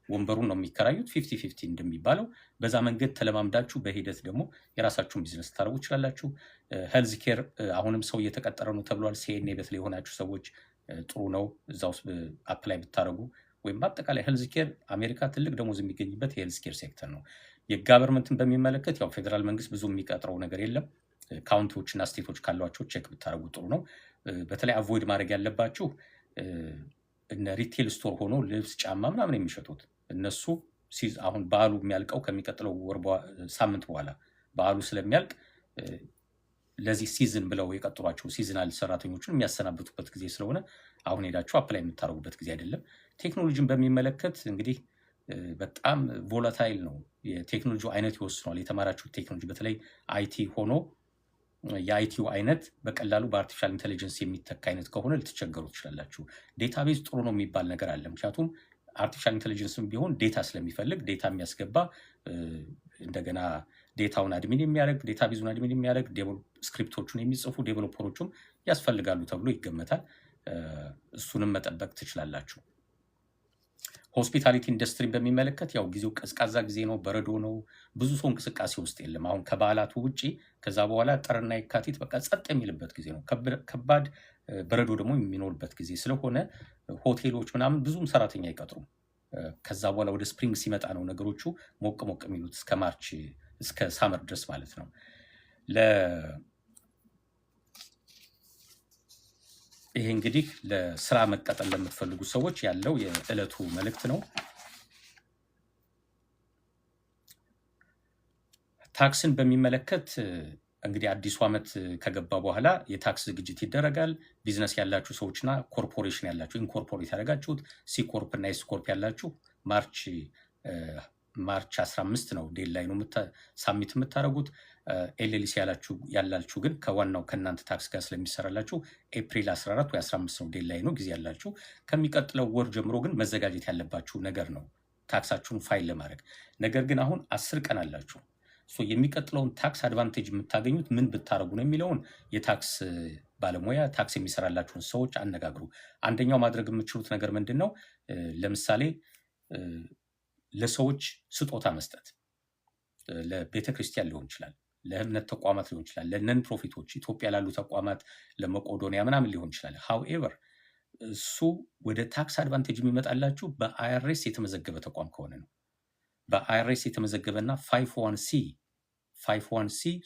ወንበሩን ነው የሚከራዩት 50-50 እንደሚባለው። በዛ መንገድ ተለማምዳችሁ በሂደት ደግሞ የራሳችሁን ቢዝነስ ታደርጉ ይችላላችሁ። ሄልዝ ኬር አሁንም ሰው እየተቀጠረ ነው ተብሏል። ሲኤንኤ ቤት ላይ የሆናችሁ ሰዎች ጥሩ ነው እዛ ውስጥ አፕላይ ብታደርጉ። ወይም በአጠቃላይ ሄልዝ ኬር አሜሪካ ትልቅ ደሞዝ የሚገኝበት የሄልዝ ኬር ሴክተር ነው። የጋቨርንመንትን በሚመለከት ያው ፌዴራል መንግስት ብዙ የሚቀጥረው ነገር የለም። ካውንቲዎች እና ስቴቶች ካሏቸው ቼክ ብታደርጉ ጥሩ ነው። በተለይ አቮይድ ማድረግ ያለባችሁ እነ ሪቴል ስቶር ሆኖ ልብስ፣ ጫማ ምናምን የሚሸጡት እነሱ አሁን በዓሉ የሚያልቀው ከሚቀጥለው ሳምንት በኋላ በዓሉ ስለሚያልቅ ለዚህ ሲዝን ብለው የቀጥሯቸው ሲዝናል ሰራተኞችን የሚያሰናብቱበት ጊዜ ስለሆነ አሁን ሄዳችሁ አፕላይ የምታደርጉበት ጊዜ አይደለም። ቴክኖሎጂን በሚመለከት እንግዲህ በጣም ቮላታይል ነው። የቴክኖሎጂው አይነት ይወስኗል። የተማራችሁት ቴክኖሎጂ በተለይ አይቲ ሆኖ የአይቲው አይነት በቀላሉ በአርቲፊሻል ኢንቴሊጀንስ የሚተካ አይነት ከሆነ ልትቸገሩ ትችላላችሁ። ዴታቤዝ ጥሩ ነው የሚባል ነገር አለ። ምክንያቱም አርቲፊሻል ኢንቴሊጀንስም ቢሆን ዴታ ስለሚፈልግ ዴታ የሚያስገባ እንደገና ዴታውን አድሚን የሚያደርግ ዴታቤዙን አድሚን የሚያደርግ ስክሪፕቶቹን የሚጽፉ ዴቨሎፐሮቹም ያስፈልጋሉ ተብሎ ይገመታል። እሱንም መጠበቅ ትችላላችሁ። ሆስፒታሊቲ ኢንዱስትሪን በሚመለከት ያው ጊዜው ቀዝቃዛ ጊዜ ነው፣ በረዶ ነው፣ ብዙ ሰው እንቅስቃሴ ውስጥ የለም። አሁን ከበዓላቱ ውጭ ከዛ በኋላ ጥርና የካቲት በቃ ጸጥ የሚልበት ጊዜ ነው። ከባድ በረዶ ደግሞ የሚኖርበት ጊዜ ስለሆነ ሆቴሎች ምናምን ብዙም ሰራተኛ አይቀጥሩም። ከዛ በኋላ ወደ ስፕሪንግ ሲመጣ ነው ነገሮቹ ሞቅ ሞቅ የሚሉት እስከ ማርች እስከ ሳመር ድረስ ማለት ነው። ይሄ እንግዲህ ለስራ መቀጠል ለምትፈልጉ ሰዎች ያለው የዕለቱ መልእክት ነው። ታክስን በሚመለከት እንግዲህ አዲሱ ዓመት ከገባ በኋላ የታክስ ዝግጅት ይደረጋል። ቢዝነስ ያላችሁ ሰዎችና ኮርፖሬሽን ያላችሁ ኢንኮርፖሬት ያደረጋችሁት ሲኮርፕ እና ኤስኮርፕ ያላችሁ ማርች 15 ነው ዴድላይኑ ሳሚት የምታደርጉት። ኤልኤልሲ ያላችሁ ግን ከዋናው ከእናንተ ታክስ ጋር ስለሚሰራላችሁ ኤፕሪል 14 ወይ 15 ነው ዴድላይኑ ጊዜ ያላችሁ። ከሚቀጥለው ወር ጀምሮ ግን መዘጋጀት ያለባችሁ ነገር ነው ታክሳችሁን ፋይል ለማድረግ። ነገር ግን አሁን 10 ቀን አላችሁ። የሚቀጥለውን ታክስ አድቫንቴጅ የምታገኙት ምን ብታደርጉ ነው የሚለውን የታክስ ባለሙያ ታክስ የሚሰራላችሁን ሰዎች አነጋግሩ። አንደኛው ማድረግ የምትችሉት ነገር ምንድን ነው? ለምሳሌ ለሰዎች ስጦታ መስጠት፣ ለቤተ ክርስቲያን ሊሆን ይችላል፣ ለእምነት ተቋማት ሊሆን ይችላል፣ ለነን ፕሮፊቶች ኢትዮጵያ ላሉ ተቋማት ለመቄዶንያ ምናምን ሊሆን ይችላል። ሃውኤቨር እሱ ወደ ታክስ አድቫንቴጅ የሚመጣላችሁ በአይአርኤስ የተመዘገበ ተቋም ከሆነ ነው። በአይአርኤስ የተመዘገበና 51C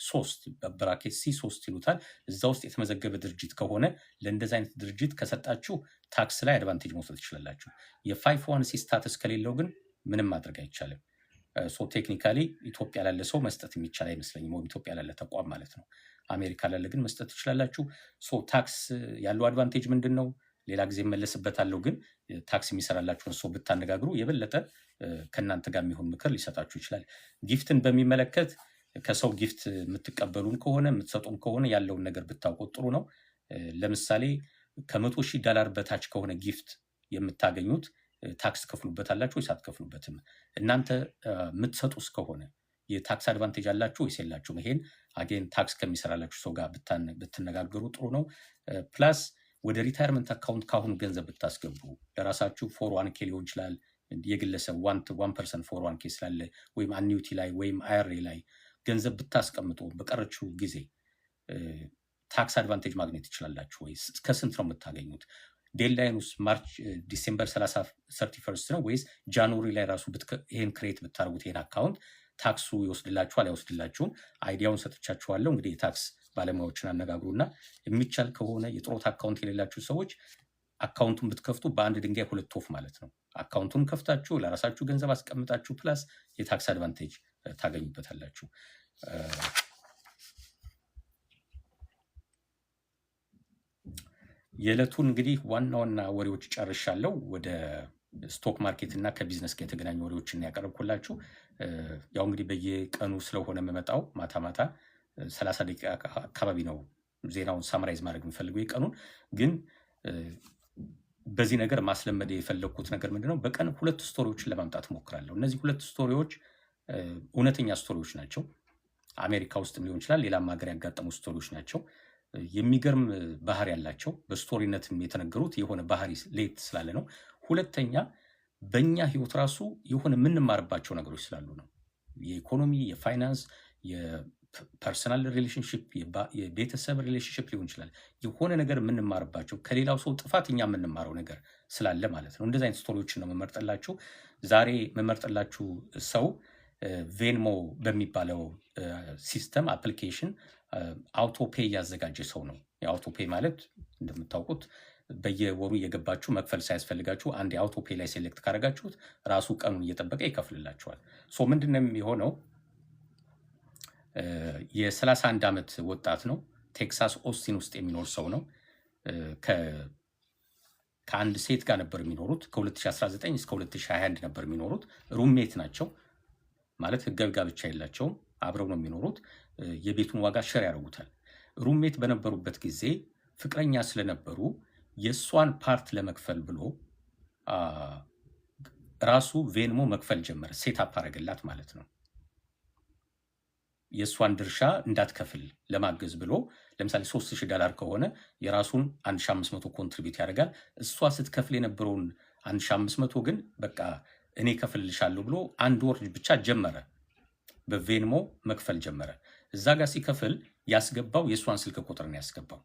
3 በብራኬት C3 ይሉታል። እዛ ውስጥ የተመዘገበ ድርጅት ከሆነ ለእንደዚህ አይነት ድርጅት ከሰጣችሁ ታክስ ላይ አድቫንቴጅ መውሰድ ትችላላችሁ። የ51C ስታተስ ከሌለው ግን ምንም ማድረግ አይቻልም። ቴክኒካሊ ኢትዮጵያ ላለ ሰው መስጠት የሚቻል አይመስለኝም፣ ወይም ኢትዮጵያ ላለ ተቋም ማለት ነው። አሜሪካ ላለ ግን መስጠት ትችላላችሁ። ታክስ ያለው አድቫንቴጅ ምንድን ነው? ሌላ ጊዜ መለስበታለሁ። ግን ታክስ የሚሰራላችሁን ሰው ብታነጋግሩ የበለጠ ከእናንተ ጋር የሚሆን ምክር ሊሰጣችሁ ይችላል። ጊፍትን በሚመለከት ከሰው ጊፍት የምትቀበሉን ከሆነ የምትሰጡን ከሆነ ያለውን ነገር ብታውቁት ጥሩ ነው። ለምሳሌ $100,000 በታች ከሆነ ጊፍት የምታገኙት ታክስ ከፍሉበታላችሁ ወይስ አትከፍሉበትም? እናንተ የምትሰጡ እስከሆነ የታክስ አድቫንቴጅ አላችሁ ወይስ የላችሁም? ይሄን አጌን ታክስ ከሚሰራላችሁ ሰው ጋር ብትነጋገሩ ጥሩ ነው። ፕላስ ወደ ሪታይርመንት አካውንት ካሁኑ ገንዘብ ብታስገቡ ለራሳችሁ 401k ሊሆን ይችላል። የግለሰብ 1% 401k ስላለ ወይም አኒዩቲ ላይ ወይም አይአርኤ ላይ ገንዘብ ብታስቀምጡ በቀረችው ጊዜ ታክስ አድቫንቴጅ ማግኘት ትችላላችሁ ወይስ? ከስንት ነው የምታገኙት? ዴድላይኑስ ዲሴምበር 31 ነው ወይስ ጃንዋሪ ላይ ራሱ ይሄን ክሬት ብታደርጉት ይሄን አካውንት ታክሱ ይወስድላችኋል አይወስድላችሁም? አይዲያውን ሰጥቻችኋለሁ። እንግዲህ የታክስ ባለሙያዎችን አነጋግሩና የሚቻል ከሆነ የጥሮት አካውንት የሌላችሁ ሰዎች አካውንቱን ብትከፍቱ በአንድ ድንጋይ ሁለት ወፍ ማለት ነው። አካውንቱን ከፍታችሁ ለራሳችሁ ገንዘብ አስቀምጣችሁ ፕላስ የታክስ አድቫንቴጅ ታገኙበታላችሁ። የዕለቱን እንግዲህ ዋና ዋና ወሬዎች ጨርሻለሁ። ወደ ስቶክ ማርኬት እና ከቢዝነስ ጋር የተገናኙ ወሬዎችን ያቀረብኩላችሁ። ያው እንግዲህ በየቀኑ ስለሆነ የምመጣው ማታ ማታ 30 ደቂቃ አካባቢ ነው ዜናውን ሳምራይዝ ማድረግ የምፈልገው የቀኑን። ግን በዚህ ነገር ማስለመድ የፈለግኩት ነገር ምንድነው? በቀን 2 ስቶሪዎችን ለማምጣት እሞክራለሁ። እነዚህ 2 ስቶሪዎች እውነተኛ ስቶሪዎች ናቸው። አሜሪካ ውስጥም ሊሆን ይችላል፣ ሌላም ሀገር ያጋጠሙ ስቶሪዎች ናቸው። የሚገርም ባህሪ ያላቸው በስቶሪነትም የተነገሩት የሆነ ባህሪ ሌት ስላለ ነው። ሁለተኛ በእኛ ህይወት ራሱ የሆነ የምንማርባቸው ነገሮች ስላሉ ነው። የኢኮኖሚ፣ የፋይናንስ፣ የፐርሰናል ሪሌሽንሽፕ፣ የቤተሰብ ሪሌሽንሽፕ ሊሆን ይችላል። የሆነ ነገር የምንማርባቸው ከሌላው ሰው ጥፋት እኛ የምንማረው ነገር ስላለ ማለት ነው። እንደዚህ አይነት ስቶሪዎችን ነው መመርጠላችሁ። ዛሬ መመርጠላችሁ ሰው ቬንሞ በሚባለው ሲስተም አፕሊኬሽን አውቶፔ ያዘጋጀ ሰው ነው። የአውቶፔ ማለት እንደምታውቁት በየወሩ እየገባችሁ መክፈል ሳያስፈልጋችሁ አንድ የአውቶፔ ላይ ሴሌክት ካደረጋችሁት ራሱ ቀኑን እየጠበቀ ይከፍልላችኋል። ሶ ምንድነው የሆነው? የ31 ዓመት ወጣት ነው። ቴክሳስ ኦስቲን ውስጥ የሚኖር ሰው ነው። ከአንድ ሴት ጋር ነበር የሚኖሩት። ከ2019 እስከ 2021 ነበር የሚኖሩት። ሩሜት ናቸው ማለት ህጋዊ ጋብቻ የላቸውም። አብረው ነው የሚኖሩት። የቤቱን ዋጋ ሸር ያደርጉታል። ሩሜት በነበሩበት ጊዜ ፍቅረኛ ስለነበሩ የእሷን ፓርት ለመክፈል ብሎ ራሱ ቬንሞ መክፈል ጀመረ። ሴታፕ አደረገላት ማለት ነው። የእሷን ድርሻ እንዳትከፍል ለማገዝ ብሎ ለምሳሌ $3000 ከሆነ የራሱን 1500 ኮንትሪቢዩት ያደርጋል። እሷ ስትከፍል የነበረውን 1500 ግን በቃ እኔ ከፍልልሻለሁ ብሎ አንድ ወር ብቻ ጀመረ። በቬንሞ መክፈል ጀመረ። እዛ ጋር ሲከፍል ያስገባው የእሷን ስልክ ቁጥር ነው ያስገባው።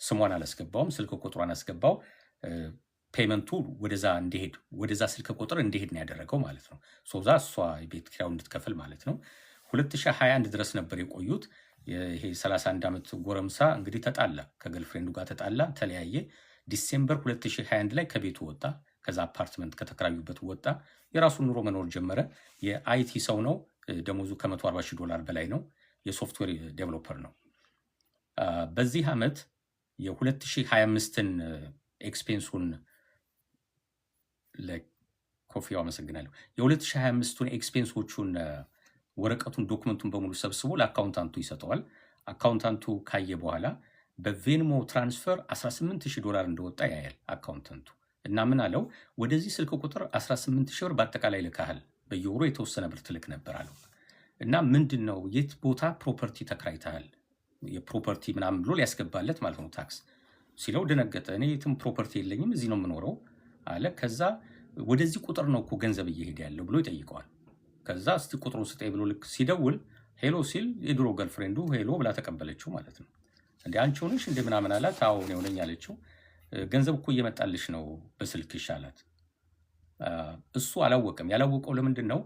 ስሟን አላስገባውም፣ ስልክ ቁጥሯን አስገባው። ፔመንቱ ወደዛ እንዲሄድ ወደዛ ስልክ ቁጥር እንዲሄድ ነው ያደረገው ማለት ነው። ሶዛ እሷ የቤት ኪራዩን እንድትከፍል ማለት ነው። 2021 ድረስ ነበር የቆዩት። ይሄ 31 ዓመት ጎረምሳ እንግዲህ ተጣላ፣ ከገርልፍሬንዱ ጋር ተጣላ፣ ተለያየ። ዲሴምበር 2021 ላይ ከቤቱ ወጣ። ከዛ አፓርትመንት ከተከራዩበት ወጣ። የራሱን ኑሮ መኖር ጀመረ። የአይቲ ሰው ነው። ደሞዙ $140,000 በላይ ነው። የሶፍትዌር ዴቨሎፐር ነው። በዚህ ዓመት የ2025ን ኤክስፔንሱን ለኮፊው አመሰግናለሁ። የ2025ቱን ኤክስፔንሶቹን ወረቀቱን ዶክመንቱን በሙሉ ሰብስቦ ለአካውንታንቱ ይሰጠዋል። አካውንታንቱ ካየ በኋላ በቬንሞ ትራንስፈር $18,000 እንደወጣ ያያል አካውንታንቱ። እና ምን አለው? ወደዚህ ስልክ ቁጥር 18,000 ብር በአጠቃላይ ልካሃል፣ በየወሩ የተወሰነ ብር ትልክ ነበር አለው። እና ምንድን ነው የት ቦታ ፕሮፐርቲ ተከራይተሃል፣ የፕሮፐርቲ ምናምን ብሎ ሊያስገባለት ማለት ነው ታክስ ሲለው ደነገጠ። እኔ የትም ፕሮፐርቲ የለኝም እዚህ ነው የምኖረው አለ። ከዛ ወደዚህ ቁጥር ነው እኮ ገንዘብ እየሄደ ያለው ብሎ ይጠይቀዋል። ከዛ እስቲ ቁጥሩ ስጠኝ ብሎ ልክ ሲደውል ሄሎ ሲል የድሮ ገርልፍሬንዱ ሄሎ ብላ ተቀበለችው ማለት ነው። እንዴ አንቺ ሆነሽ እንደ ምናምን አላት። አዎ እኔ ሆነኝ አለችው። ገንዘብ እኮ እየመጣልሽ ነው በስልክሽ አላት። እሱ አላወቀም። ያላወቀው ለምንድን ነው?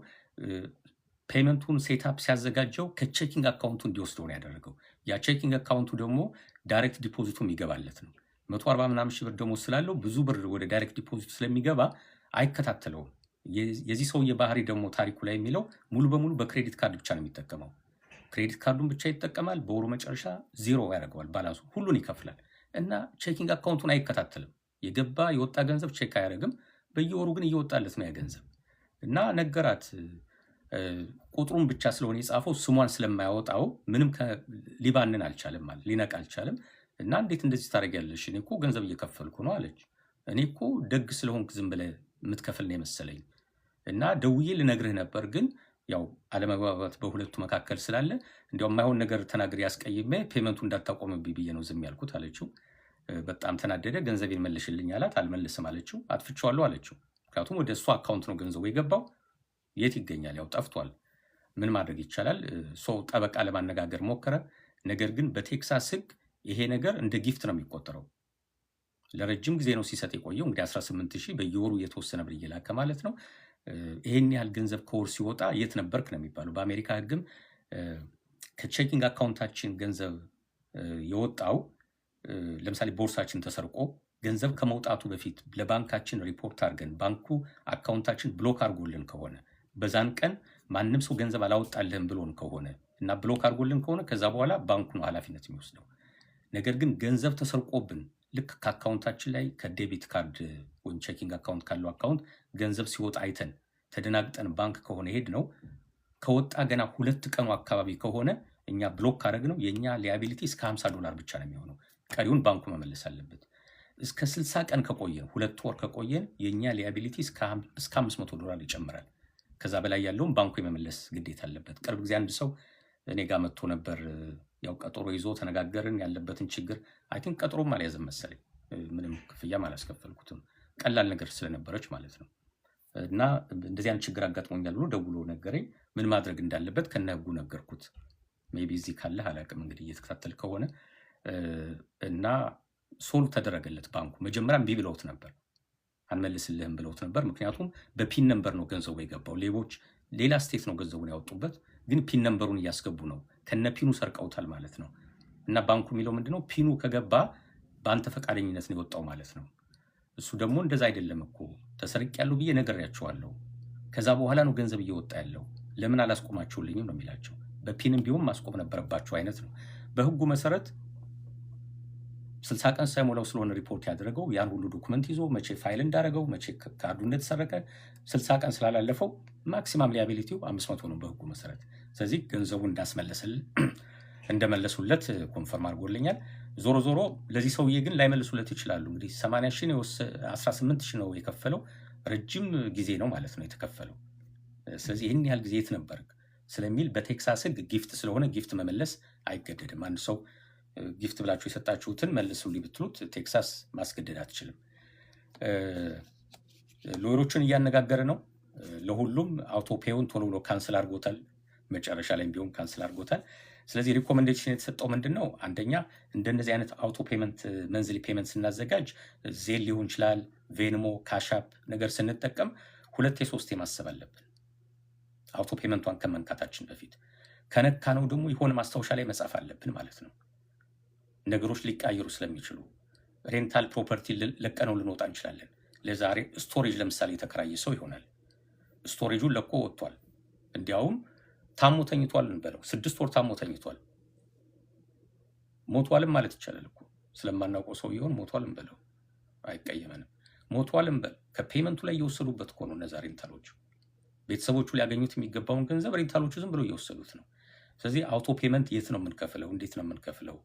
ፔመንቱን ሴታፕ ሲያዘጋጀው ከቼኪንግ አካውንቱ እንዲወስደው ነው ያደረገው። ያ ቼኪንግ አካውንቱ ደግሞ ዳይሬክት ዲፖዚቱ የሚገባለት ነው። 140 ምናምን ሺህ ብር ደግሞ ስላለው ብዙ ብር ወደ ዳይሬክት ዲፖዚቱ ስለሚገባ አይከታተለውም። የዚህ ሰውዬ ባህሪ ደግሞ ታሪኩ ላይ የሚለው ሙሉ በሙሉ በክሬዲት ካርድ ብቻ ነው የሚጠቀመው። ክሬዲት ካርዱን ብቻ ይጠቀማል። በወሩ መጨረሻ ዜሮ ያደርገዋል፣ ባላንሱ ሁሉን ይከፍላል። እና ቼኪንግ አካውንቱን አይከታተልም። የገባ የወጣ ገንዘብ ቼክ አያደርግም። በየወሩ ግን እየወጣለት ነው ያ ገንዘብ። እና ነገራት። ቁጥሩን ብቻ ስለሆነ የጻፈው ስሟን ስለማያወጣው ምንም ሊባንን አልቻለም፣ ማለት ሊነቅ አልቻለም። እና እንዴት እንደዚህ ታደርጊያለሽ? እኔ እኮ ገንዘብ እየከፈልኩ ነው አለች። እኔ እኮ ደግ ስለሆንክ ዝም ብለህ የምትከፍል ነው የመሰለኝ እና ደውዬ ልነግርህ ነበር፣ ግን ያው አለመግባባት በሁለቱ መካከል ስላለ እንዲያውም የማይሆን ነገር ተናግሬ ያስቀይሜ ፔመንቱ እንዳታቆምብኝ ብዬ ነው ዝም ያልኩት አለችው። በጣም ተናደደ። ገንዘቤን መልሽልኝ አላት። አልመልስም አለችው። አጥፍቼዋለሁ አለችው። ምክንያቱም ወደ እሱ አካውንት ነው ገንዘቡ የገባው። የት ይገኛል? ያው ጠፍቷል። ምን ማድረግ ይቻላል? ሰው ጠበቃ ለማነጋገር ሞከረ። ነገር ግን በቴክሳስ ሕግ ይሄ ነገር እንደ ጊፍት ነው የሚቆጠረው። ለረጅም ጊዜ ነው ሲሰጥ የቆየው። እንግዲህ 18,000 በየወሩ የተወሰነ ብር እየላከ ማለት ነው። ይሄን ያህል ገንዘብ ከወር ሲወጣ የት ነበርክ ነው የሚባለው። በአሜሪካ ሕግም ከቼኪንግ አካውንታችን ገንዘብ የወጣው ለምሳሌ ቦርሳችን ተሰርቆ ገንዘብ ከመውጣቱ በፊት ለባንካችን ሪፖርት አድርገን ባንኩ አካውንታችን ብሎክ አድርጎልን ከሆነ በዛን ቀን ማንም ሰው ገንዘብ አላወጣልህም ብሎን ከሆነ እና ብሎክ አድርጎልን ከሆነ ከዛ በኋላ ባንኩ ነው ኃላፊነት የሚወስደው። ነገር ግን ገንዘብ ተሰርቆብን ልክ ከአካውንታችን ላይ ከዴቢት ካርድ ወይም ቼኪንግ አካውንት ካለው አካውንት ገንዘብ ሲወጣ አይተን ተደናግጠን ባንክ ከሆነ ሄድ ነው ከወጣ ገና 2 ቀኑ አካባቢ ከሆነ እኛ ብሎክ ካደረግ ነው የእኛ ሊያቢሊቲ እስከ $50 ብቻ ነው የሚሆነው። ቀሪውን ባንኩ መመለስ አለበት። እስከ 60 ቀን ከቆየን 2 ወር ከቆየን የእኛ ሊያቢሊቲ እስከ $500 ይጨምራል። ከዛ በላይ ያለውን ባንኩ የመመለስ ግዴታ አለበት። ቅርብ ጊዜ አንድ ሰው እኔ ጋር መጥቶ ነበር። ያው ቀጠሮ ይዞ ተነጋገርን ያለበትን ችግር። አይ ቲንክ ቀጠሮም አልያዘም መሰለኝ። ምንም ክፍያም አላስከፈልኩትም። ቀላል ነገር ስለነበረች ማለት ነው። እና እንደዚህ አይነት ችግር አጋጥሞኛል ብሎ ደውሎ ነገረኝ። ምን ማድረግ እንዳለበት ከነ ህጉ ነገርኩት። ሜይ ቢ እዚህ ካለህ አላውቅም እንግዲህ እየተከታተል ከሆነ እና ሶልቭ ተደረገለት። ባንኩ መጀመሪያ እምቢ ብለውት ነበር፣ አንመልስልህም ብለውት ነበር። ምክንያቱም በፒን ነምበር ነው ገንዘቡ የገባው። ሌቦች ሌላ ስቴት ነው ገንዘቡን ያወጡበት፣ ግን ፒን ነምበሩን እያስገቡ ነው። ከነ ፒኑ ሰርቀውታል ማለት ነው። እና ባንኩ የሚለው ምንድነው? ፒኑ ከገባ በአንተ ፈቃደኝነት ነው የወጣው ማለት ነው። እሱ ደግሞ እንደዛ አይደለም እኮ ተሰርቅ ያለው ብዬ ነግሬያቸዋለሁ። ከዛ በኋላ ነው ገንዘብ እየወጣ ያለው። ለምን አላስቆማችሁልኝም ነው የሚላቸው። በፒንም ቢሆን ማስቆም ነበረባቸው አይነት ነው። በህጉ መሰረት 60 ቀን ሳይሞላው ስለሆነ ሪፖርት ያደረገው ያን ሁሉ ዶኩመንት ይዞ መቼ ፋይል እንዳደረገው መቼ ካርዱ እንደተሰረቀ 60 ቀን ስላላለፈው ማክሲማም ሊያቢሊቲው 500 ነው በህጉ መሰረት። ስለዚህ ገንዘቡን እንደመለሱለት ኮንፈርም አድርጎልኛል። ዞሮ ዞሮ ለዚህ ሰውዬ ግን ላይመልሱለት ይችላሉ። እንግዲህ 80 ሺህ ነው 18 ሺህ ነው የከፈለው። ረጅም ጊዜ ነው ማለት ነው የተከፈለው። ስለዚህ ይህን ያህል ጊዜ የት ነበር ስለሚል በቴክሳስ ህግ ጊፍት ስለሆነ ጊፍት መመለስ አይገደድም። አንድ ሰው ጊፍት ብላችሁ የሰጣችሁትን መልሱልኝ ብትሉት ቴክሳስ ማስገደድ አትችልም። ሎየሮችን እያነጋገረ ነው። ለሁሉም አውቶፔውን ቶሎ ብሎ ካንስል አድርጎታል። መጨረሻ ላይ ቢሆን ካንስል አድርጎታል። ስለዚህ ሪኮሜንዴሽን የተሰጠው ምንድን ነው? አንደኛ እንደነዚህ አይነት አውቶ ፔመንት መንዝሊ ፔመንት ስናዘጋጅ ዜል ሊሆን ይችላል፣ ቬንሞ፣ ካሻፕ ነገር ስንጠቀም 2 3 ማሰብ አለብን። አውቶ ፔመንቷን ከመንካታችን በፊት ከነካ ነው ደግሞ የሆነ ማስታወሻ ላይ መጻፍ አለብን ማለት ነው። ነገሮች ሊቃየሩ ስለሚችሉ ሬንታል ፕሮፐርቲ ለቀነው ልንወጣ እንችላለን። ለዛሬ ስቶሬጅ ለምሳሌ የተከራየ ሰው ይሆናል። ስቶሬጁን ለቆ ወጥቷል። እንዲያውም ታሞ ተኝቷል እንበለው፣ 6 ወር ታሞ ተኝቷል። ሞቷልም ማለት ይቻላል እኮ ስለማናውቀው ሰው ይሆን ሞቷል እንበለው፣ አይቀየመንም። ሞቷል እንበል፣ ከፔመንቱ ላይ እየወሰዱበት እኮ ነው እነዛ ሬንታሎቹ። ቤተሰቦቹ ሊያገኙት የሚገባውን ገንዘብ ሬንታሎቹ ዝም ብለው እየወሰዱት ነው። ስለዚህ አውቶ ፔመንት የት ነው የምንከፍለው፣ እንዴት ነው የምንከፍለው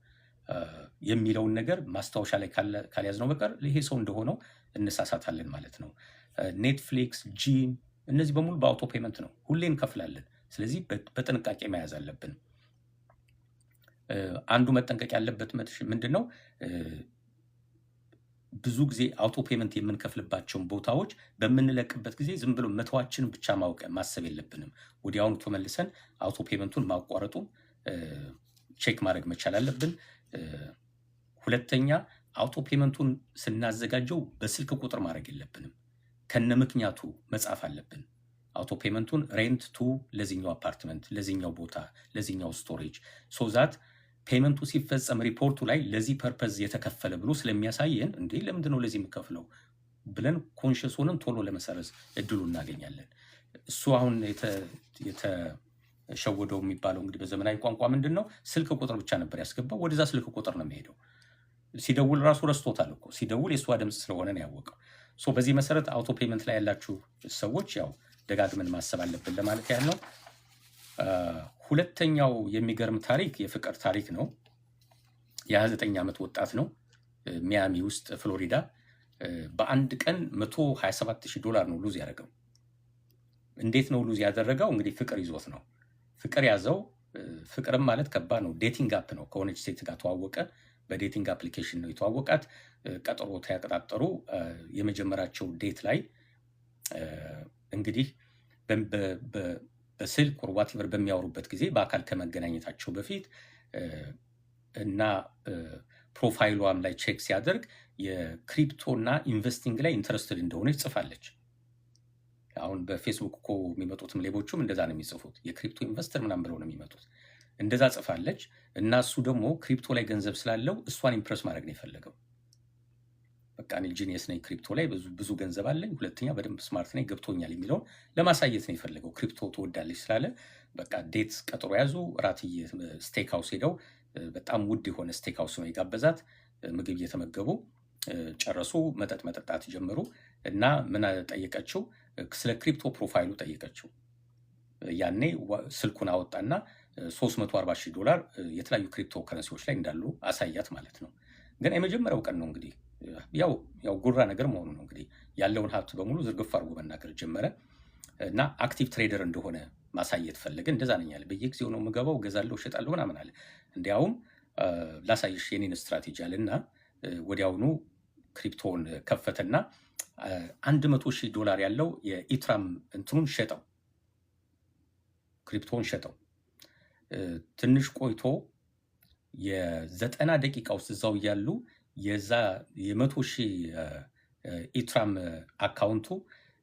የሚለውን ነገር ማስታወሻ ላይ ካልያዝነው በቀር ይሄ ሰው እንደሆነው እንሳሳታለን ማለት ነው። ኔትፍሊክስ፣ ጂም እነዚህ በሙሉ በአውቶ ፔመንት ነው፣ ሁሌ እንከፍላለን። ስለዚህ በጥንቃቄ መያዝ አለብን። አንዱ መጠንቀቅ ያለበት ምንድን ነው? ብዙ ጊዜ አውቶ ፔመንት የምንከፍልባቸውን ቦታዎች በምንለቅበት ጊዜ ዝም ብሎ መተዋችንን ብቻ ማሰብ የለብንም። ወዲያውኑ ተመልሰን አውቶ ፔመንቱን ማቋረጡ ቼክ ማድረግ መቻል አለብን። ሁለተኛ አውቶ ፔመንቱን ስናዘጋጀው በስልክ ቁጥር ማድረግ የለብንም። ከነ ምክንያቱ መጻፍ አለብን። አውቶ ፔመንቱን ሬንት ቱ ለዚህኛው አፓርትመንት፣ ለዚህኛው ቦታ፣ ለዚህኛው ስቶሬጅ ሶዛት ፔመንቱ ሲፈጸም ሪፖርቱ ላይ ለዚህ ፐርፐዝ የተከፈለ ብሎ ስለሚያሳየን እንዴ ለምንድን ነው ለዚህ የምከፍለው ብለን ኮንሽስ ሆነን ቶሎ ለመሰረዝ እድሉ እናገኛለን። እሱ አሁን የተሸወደው የሚባለው እንግዲህ በዘመናዊ ቋንቋ ምንድን ነው? ስልክ ቁጥር ብቻ ነበር ያስገባው። ወደዛ ስልክ ቁጥር ነው የሚሄደው። ሲደውል ራሱ ረስቶታል እኮ። ሲደውል የእሷ ድምፅ ስለሆነ ነው ያወቀው። በዚህ መሰረት አውቶ ፔመንት ላይ ያላችሁ ሰዎች ያው ደጋግመን ማሰብ አለብን ለማለት ያህል ነው። ሁለተኛው የሚገርም ታሪክ የፍቅር ታሪክ ነው። የ29 ዓመት ወጣት ነው። ሚያሚ ውስጥ ፍሎሪዳ በአንድ ቀን $127,000 ነው ሉዝ ያደረገው። እንዴት ነው ሉዝ ያደረገው? እንግዲህ ፍቅር ይዞት ነው። ፍቅር ያዘው። ፍቅርም ማለት ከባድ ነው። ዴቲንግ አፕ ነው። ከሆነች ሴት ጋር ተዋወቀ። በዴቲንግ አፕሊኬሽን ነው የተዋወቃት። ቀጠሮ ተያቀጣጠሩ። የመጀመሪያቸው ዴት ላይ እንግዲህ በስልክ ወር ዋትቨር በሚያወሩበት ጊዜ በአካል ከመገናኘታቸው በፊት እና ፕሮፋይሏም ላይ ቼክ ሲያደርግ የክሪፕቶ እና ኢንቨስቲንግ ላይ ኢንተረስትድ እንደሆነች ጽፋለች። አሁን በፌስቡክ እኮ የሚመጡትም ሌቦቹም እንደዛ ነው የሚጽፉት። የክሪፕቶ ኢንቨስተር ምናምን ብለው ነው የሚመጡት። እንደዛ ጽፋለች እና እሱ ደግሞ ክሪፕቶ ላይ ገንዘብ ስላለው እሷን ኢምፕረስ ማድረግ ነው የፈለገው። በቃ እኔ ጂኒየስ ነኝ፣ ክሪፕቶ ላይ ብዙ ገንዘብ አለኝ፣ ሁለተኛ በደንብ ስማርት ነኝ፣ ገብቶኛል የሚለውን ለማሳየት ነው የፈለገው። ክሪፕቶ ትወዳለች ስላለ በቃ ዴት ቀጠሮ ያዙ። እራትዬ ስቴክ ሃውስ ሄደው በጣም ውድ የሆነ ስቴክ ሃውስ ነው የጋበዛት። ምግብ እየተመገቡ ጨረሱ። መጠጥ መጠጣት ጀመሩ እና ምን ጠየቀችው? ስለ ክሪፕቶ ፕሮፋይሉ ጠየቀችው። ያኔ ስልኩን አወጣና $340,000 የተለያዩ ክሪፕቶ ከረንሲዎች ላይ እንዳሉ አሳያት ማለት ነው። ግን የመጀመሪያው ቀን ነው እንግዲህ ያው ጉራ ነገር መሆኑ ነው እንግዲህ ያለውን ሀብት በሙሉ ዝርግፍ አድርጎ መናገር ጀመረ። እና አክቲቭ ትሬደር እንደሆነ ማሳየት ፈለገ። እንደዛ ነኝ አለ። በየጊዜው ነው የምገባው፣ እገዛለሁ፣ እሸጣለሁ ምናምን አለ። እንዲያውም ላሳይሽ የኔን ስትራቴጂ አለ እና ወዲያውኑ ክሪፕቶን ከፈተና $100,000 ያለው የኢትራም እንትኑን ሸጠው፣ ክሪፕቶን ሸጠው። ትንሽ ቆይቶ የ90 ደቂቃ ውስጥ እዛው እያሉ የዛ የ100,000 ኢትራም አካውንቱ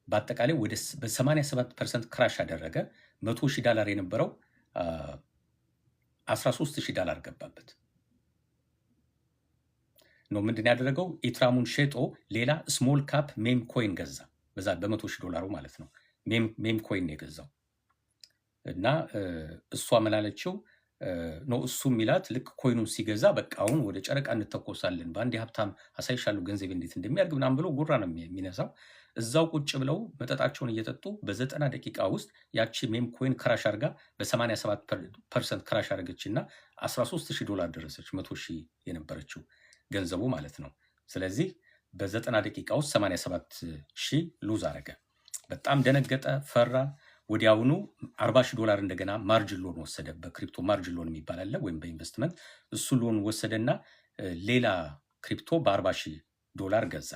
በአጠቃላይ ወደ በ87% ክራሽ አደረገ። $100,000 የነበረው $13,000 ገባበት ነው። ምንድን ያደረገው? ኢትራሙን ሸጦ ሌላ ስሞል ካፕ ሜም ኮይን ገዛ። በዛ በ$100,000 ማለት ነው። ሜም ኮይን የገዛው እና እሷ ምላለችው ነው እሱ ሚላት ልክ ኮይኑን ሲገዛ በቃ አሁን ወደ ጨረቃ እንተኮሳለን፣ በአንድ ሀብታም አሳይሻለሁ ገንዘብ እንዴት እንደሚያድግ ምናምን ብሎ ጉራ ነው የሚነሳው። እዛው ቁጭ ብለው መጠጣቸውን እየጠጡ በ90 ደቂቃ ውስጥ ያቺ ሜም ኮይን ክራሽ አድርጋ በ87% ክራሽ አድርገች እና $13,000 ደረሰች። 100,000 የነበረችው ገንዘቡ ማለት ነው። ስለዚህ በ90 ደቂቃ ውስጥ 87,000 ሉዝ አረገ። በጣም ደነገጠ፣ ፈራ። ወዲያውኑ $40,000 እንደገና ማርጅን ሎን ወሰደ። በክሪፕቶ ማርጅን ሎን የሚባል አለ፣ ወይም በኢንቨስትመንት እሱ ሎን ወሰደና ሌላ ክሪፕቶ በ$40,000 ገዛ።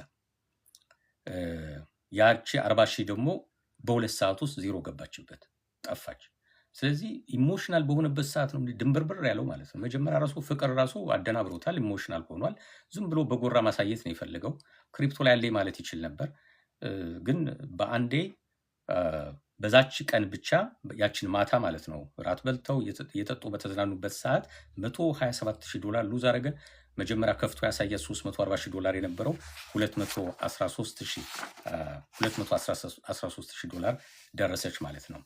ያቺ 40,000 ደግሞ በ2 ሰዓት ውስጥ ዜሮ ገባችበት፣ ጠፋች። ስለዚህ ኢሞሽናል በሆነበት ሰዓት ነው ድንብርብር ያለው ማለት ነው። መጀመሪያ ራሱ ፍቅር ራሱ አደናብሮታል፣ ኢሞሽናል ሆኗል። ዝም ብሎ በጎራ ማሳየት ነው የፈለገው። ክሪፕቶ ላይ ያለ ማለት ይችል ነበር፣ ግን በአንዴ በዛች ቀን ብቻ ያችን ማታ ማለት ነው ራት በልተው የጠጡ በተዝናኑበት ሰዓት $127,000 ሉዝ አረገ። መጀመሪያ ከፍቶ ያሳያት $340,000 የነበረው $213,000 ደረሰች ማለት ነው።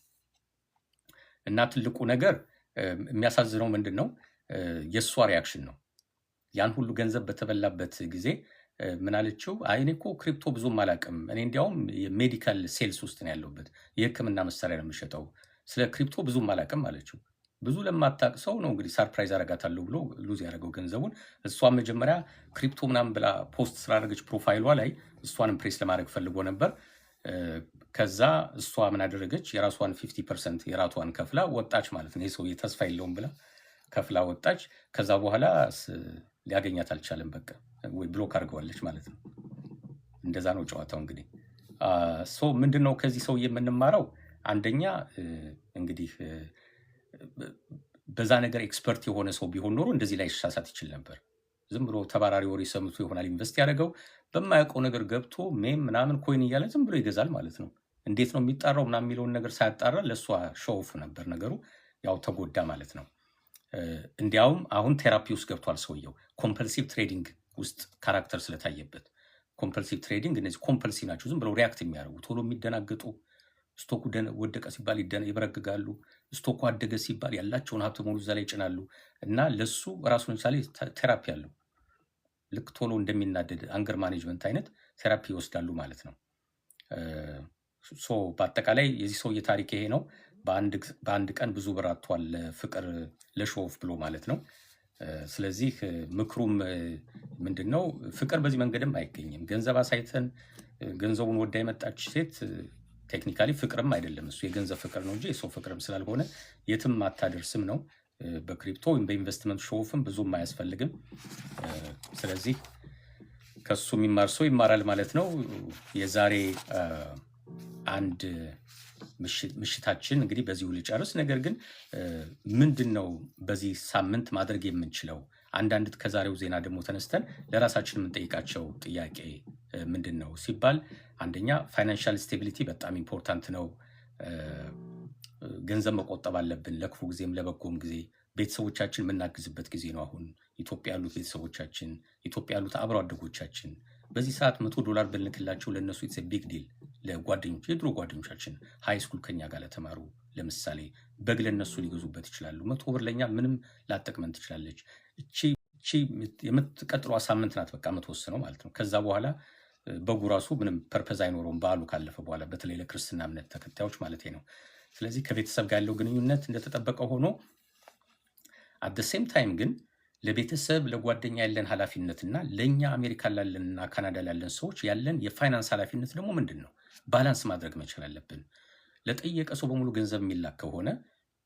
እና ትልቁ ነገር የሚያሳዝነው ምንድን ነው? የእሷ ሪያክሽን ነው። ያን ሁሉ ገንዘብ በተበላበት ጊዜ ምን አለችው? አይ እኔ እኮ ክሪፕቶ ብዙም አላውቅም፣ እኔ እንዲያውም የሜዲካል ሴልስ ውስጥ ነው ያለሁበት፣ የሕክምና መሳሪያ ነው የምሸጠው፣ ስለ ክሪፕቶ ብዙም አላውቅም አለችው። ብዙ ለማታውቅ ሰው ነው እንግዲህ ሰርፕራይዝ አረጋታለሁ ብሎ ሉዝ ያደረገው ገንዘቡን። እሷን መጀመሪያ ክሪፕቶ ምናምን ብላ ፖስት ስላደረገች ፕሮፋይሏ ላይ እሷን ኢምፕሬስ ለማድረግ ፈልጎ ነበር። ከዛ እሷ ምን አደረገች? የራሷን 50% የራቷን ከፍላ ወጣች ማለት ነው። ይህ ሰውዬ ተስፋ የለውም ብላ ከፍላ ወጣች። ከዛ በኋላ ሊያገኛት አልቻለም። በቃ ወይ ብሎክ አድርገዋለች ማለት ነው። እንደዛ ነው ጨዋታው እንግዲህ። ምንድነው ከዚህ ሰውዬ የምንማረው? አንደኛ እንግዲህ በዛ ነገር ኤክስፐርት የሆነ ሰው ቢሆን ኖሮ እንደዚህ ላይ ሻሳት ይችል ነበር። ዝም ብሎ ተባራሪ ወሬ ሰምቶ ይሆናል ኢንቨስት ያደረገው፣ በማያውቀው ነገር ገብቶ ሜም ምናምን ኮይን እያለ ዝም ብሎ ይገዛል ማለት ነው። እንዴት ነው የሚጣራው ምናምን የሚለውን ነገር ሳያጣራ ለእሷ ሾውፍ ነበር ነገሩ። ያው ተጎዳ ማለት ነው። እንዲያውም አሁን ቴራፒ ውስጥ ገብቷል ሰውየው፣ ኮምፐልሲቭ ትሬዲንግ ውስጥ ካራክተር ስለታየበት። ኮምፐልሲቭ ትሬዲንግ እነዚህ ኮምፐልሲቭ ናቸው፣ ዝም ብለው ሪያክት የሚያደርጉ ቶሎ የሚደናገጡ። ስቶኩ ወደቀ ሲባል ይበረግጋሉ፣ ስቶኩ አደገ ሲባል ያላቸውን ሀብት ሙሉ እዛ ላይ ይጭናሉ። እና ለሱ ራሱን የቻለ ቴራፒ አለው። ልክ ቶሎ እንደሚናደድ አንገር ማኔጅመንት አይነት ቴራፒ ይወስዳሉ ማለት ነው። በአጠቃላይ የዚህ ሰውዬ ታሪክ ይሄ ነው። በአንድ ቀን ብዙ ብር አጥቷል፣ ለፍቅር ለሾፍ ብሎ ማለት ነው። ስለዚህ ምክሩም ምንድን ነው? ፍቅር በዚህ መንገድም አይገኝም። ገንዘብ አሳይተን ገንዘቡን ወዳ የመጣች ሴት ቴክኒካሊ ፍቅርም አይደለም፣ እሱ የገንዘብ ፍቅር ነው እንጂ የሰው ፍቅርም ስላልሆነ የትም አታደርስም ነው። በክሪፕቶ ወይም በኢንቨስትመንት ሾውፍም ብዙም አያስፈልግም። ስለዚህ ከሱ የሚማር ሰው ይማራል ማለት ነው። የዛሬ አንድ ምሽታችን እንግዲህ በዚሁ ልጨርስ። ነገር ግን ምንድን ነው በዚህ ሳምንት ማድረግ የምንችለው? አንዳንድ ከዛሬው ዜና ደግሞ ተነስተን ለራሳችን የምንጠይቃቸው ጥያቄ ምንድን ነው ሲባል፣ አንደኛ ፋይናንሻል ስቴቢሊቲ በጣም ኢምፖርታንት ነው። ገንዘብ መቆጠብ አለብን፣ ለክፉ ጊዜም ለበጎም ጊዜ። ቤተሰቦቻችን የምናግዝበት ጊዜ ነው አሁን። ኢትዮጵያ ያሉት ቤተሰቦቻችን፣ ኢትዮጵያ ያሉት አብሮ አደጎቻችን በዚህ ሰዓት $100 ብንልክላቸው ለእነሱ ኢትስ ቢግ ዲል። ለጓደኞች የድሮ ጓደኞቻችን ሃይ ስኩል ከኛ ጋር ለተማሩ ለምሳሌ በግ ለእነሱ ሊገዙበት ይችላሉ። $100 ለእኛ ምንም ላጠቅመን ትችላለች። እቺ የምትቀጥሏ ሳምንት ናት በቃ የምትወስነው ማለት ነው። ከዛ በኋላ በጉ ራሱ ምንም ፐርፐዝ አይኖረውም በዓሉ ካለፈ በኋላ፣ በተለይ ለክርስትና እምነት ተከታዮች ማለት ነው። ስለዚህ ከቤተሰብ ጋር ያለው ግንኙነት እንደተጠበቀ ሆኖ አት ዘ ሴም ታይም ግን ለቤተሰብ ለጓደኛ ያለን ኃላፊነትና ለእኛ አሜሪካ ላለንና ካናዳ ላለን ሰዎች ያለን የፋይናንስ ኃላፊነት ደግሞ ምንድን ነው? ባላንስ ማድረግ መቻል አለብን። ለጠየቀ ሰው በሙሉ ገንዘብ የሚላክ ከሆነ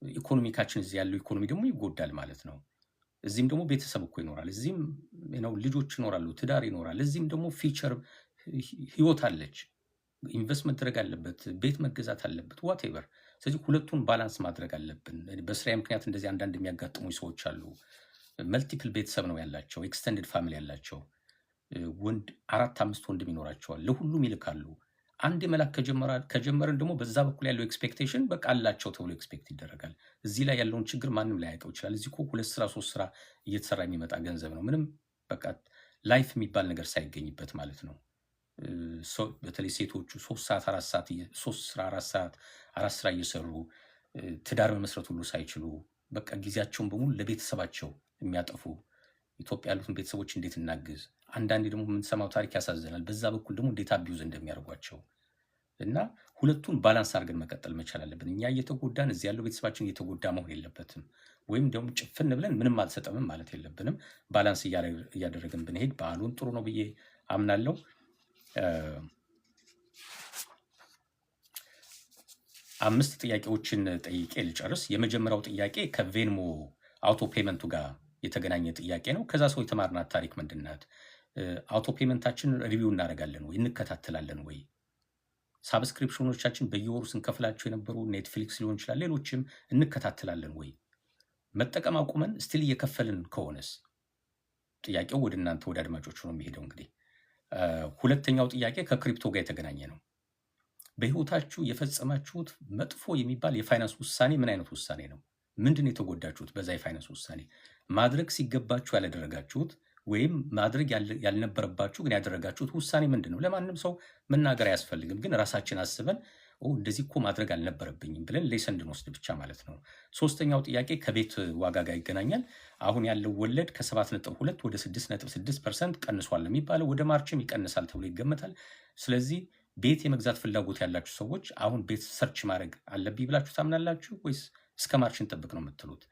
ኢኮኖሚካችን እዚህ ያለው ኢኮኖሚ ደግሞ ይጎዳል ማለት ነው። እዚህም ደግሞ ቤተሰብ እኮ ይኖራል፣ እዚህም ልጆች ይኖራሉ፣ ትዳር ይኖራል፣ እዚህም ደግሞ ፊቸር ህይወት አለች፣ ኢንቨስት መደረግ አለበት፣ ቤት መገዛት አለበት፣ ዋቴቨር። ስለዚህ ሁለቱን ባላንስ ማድረግ አለብን። በስራ ምክንያት እንደዚህ አንዳንድ የሚያጋጥሙ ሰዎች አሉ። መልቲፕል ቤተሰብ ነው ያላቸው፣ ኤክስቴንድድ ፋሚሊ ያላቸው፣ ወንድ 4-5 ወንድም ይኖራቸዋል፣ ለሁሉም ይልካሉ። አንድ መላክ ከጀመረን ደግሞ በዛ በኩል ያለው ኤክስፔክቴሽን በቃ አላቸው ተብሎ ኤክስፔክት ይደረጋል። እዚህ ላይ ያለውን ችግር ማንም ላይ ያውቀው ይችላል። እዚህ እኮ 2 ስራ 3 ስራ እየተሰራ የሚመጣ ገንዘብ ነው፣ ምንም በቃ ላይፍ የሚባል ነገር ሳይገኝበት ማለት ነው። በተለይ ሴቶቹ 3 ሰዓት 4 ሰዓት 3 ስራ 4 ሰዓት 4 ስራ እየሰሩ ትዳር መመስረት ሁሉ ሳይችሉ በቃ ጊዜያቸውን በሙሉ ለቤተሰባቸው የሚያጠፉ ኢትዮጵያ ያሉትን ቤተሰቦች እንዴት እናግዝ? አንዳንዴ ደግሞ የምንሰማው ታሪክ ያሳዝናል። በዛ በኩል ደግሞ እንዴት አቢዩዝ እንደሚያደርጓቸው እና ሁለቱን ባላንስ አድርገን መቀጠል መቻል አለብን። እኛ እየተጎዳን እዚህ ያለው ቤተሰባችን እየተጎዳ መሆን የለበትም። ወይም ደግሞ ጭፍን ብለን ምንም አልሰጠምም ማለት የለብንም። ባላንስ እያደረግን ብንሄድ በዓሉን ጥሩ ነው ብዬ አምናለሁ። 5 ጥያቄዎችን ጠይቄ ልጨርስ። የመጀመሪያው ጥያቄ ከቬንሞ አውቶ ፔመንቱ ጋር የተገናኘ ጥያቄ ነው። ከዛ ሰው የተማርናት ታሪክ ምንድናት? አውቶ ፔመንታችን ሪቪው እናደርጋለን ወይ? እንከታተላለን ወይ? ሳብስክሪፕሽኖቻችን በየወሩ ስንከፍላቸው የነበሩ ኔትፍሊክስ ሊሆን ይችላል፣ ሌሎችም እንከታተላለን ወይ? መጠቀም አቁመን ስቲል እየከፈልን ከሆነስ? ጥያቄው ወደ እናንተ ወደ አድማጮች ነው የሚሄደው። እንግዲህ ሁለተኛው ጥያቄ ከክሪፕቶ ጋር የተገናኘ ነው። በህይወታችሁ የፈጸማችሁት መጥፎ የሚባል የፋይናንስ ውሳኔ ምን አይነት ውሳኔ ነው? ምንድን የተጎዳችሁት በዛ የፋይናንስ ውሳኔ? ማድረግ ሲገባችሁ ያላደረጋችሁት ወይም ማድረግ ያልነበረባችሁ ግን ያደረጋችሁት ውሳኔ ምንድን ነው? ለማንም ሰው መናገር አያስፈልግም፣ ግን ራሳችን አስበን እንደዚህ እኮ ማድረግ አልነበረብኝም ብለን ሌሰን እንድንወስድ ብቻ ማለት ነው። ሶስተኛው ጥያቄ ከቤት ዋጋ ጋር ይገናኛል። አሁን ያለው ወለድ ከ7.2 ወደ 6.6% ቀንሷል የሚባለው፣ ወደ ማርችም ይቀንሳል ተብሎ ይገመታል። ስለዚህ ቤት የመግዛት ፍላጎት ያላችሁ ሰዎች አሁን ቤት ሰርች ማድረግ አለብኝ ብላችሁ ታምናላችሁ ወይስ እስከ ማርች እንጠብቅ ነው የምትሉት?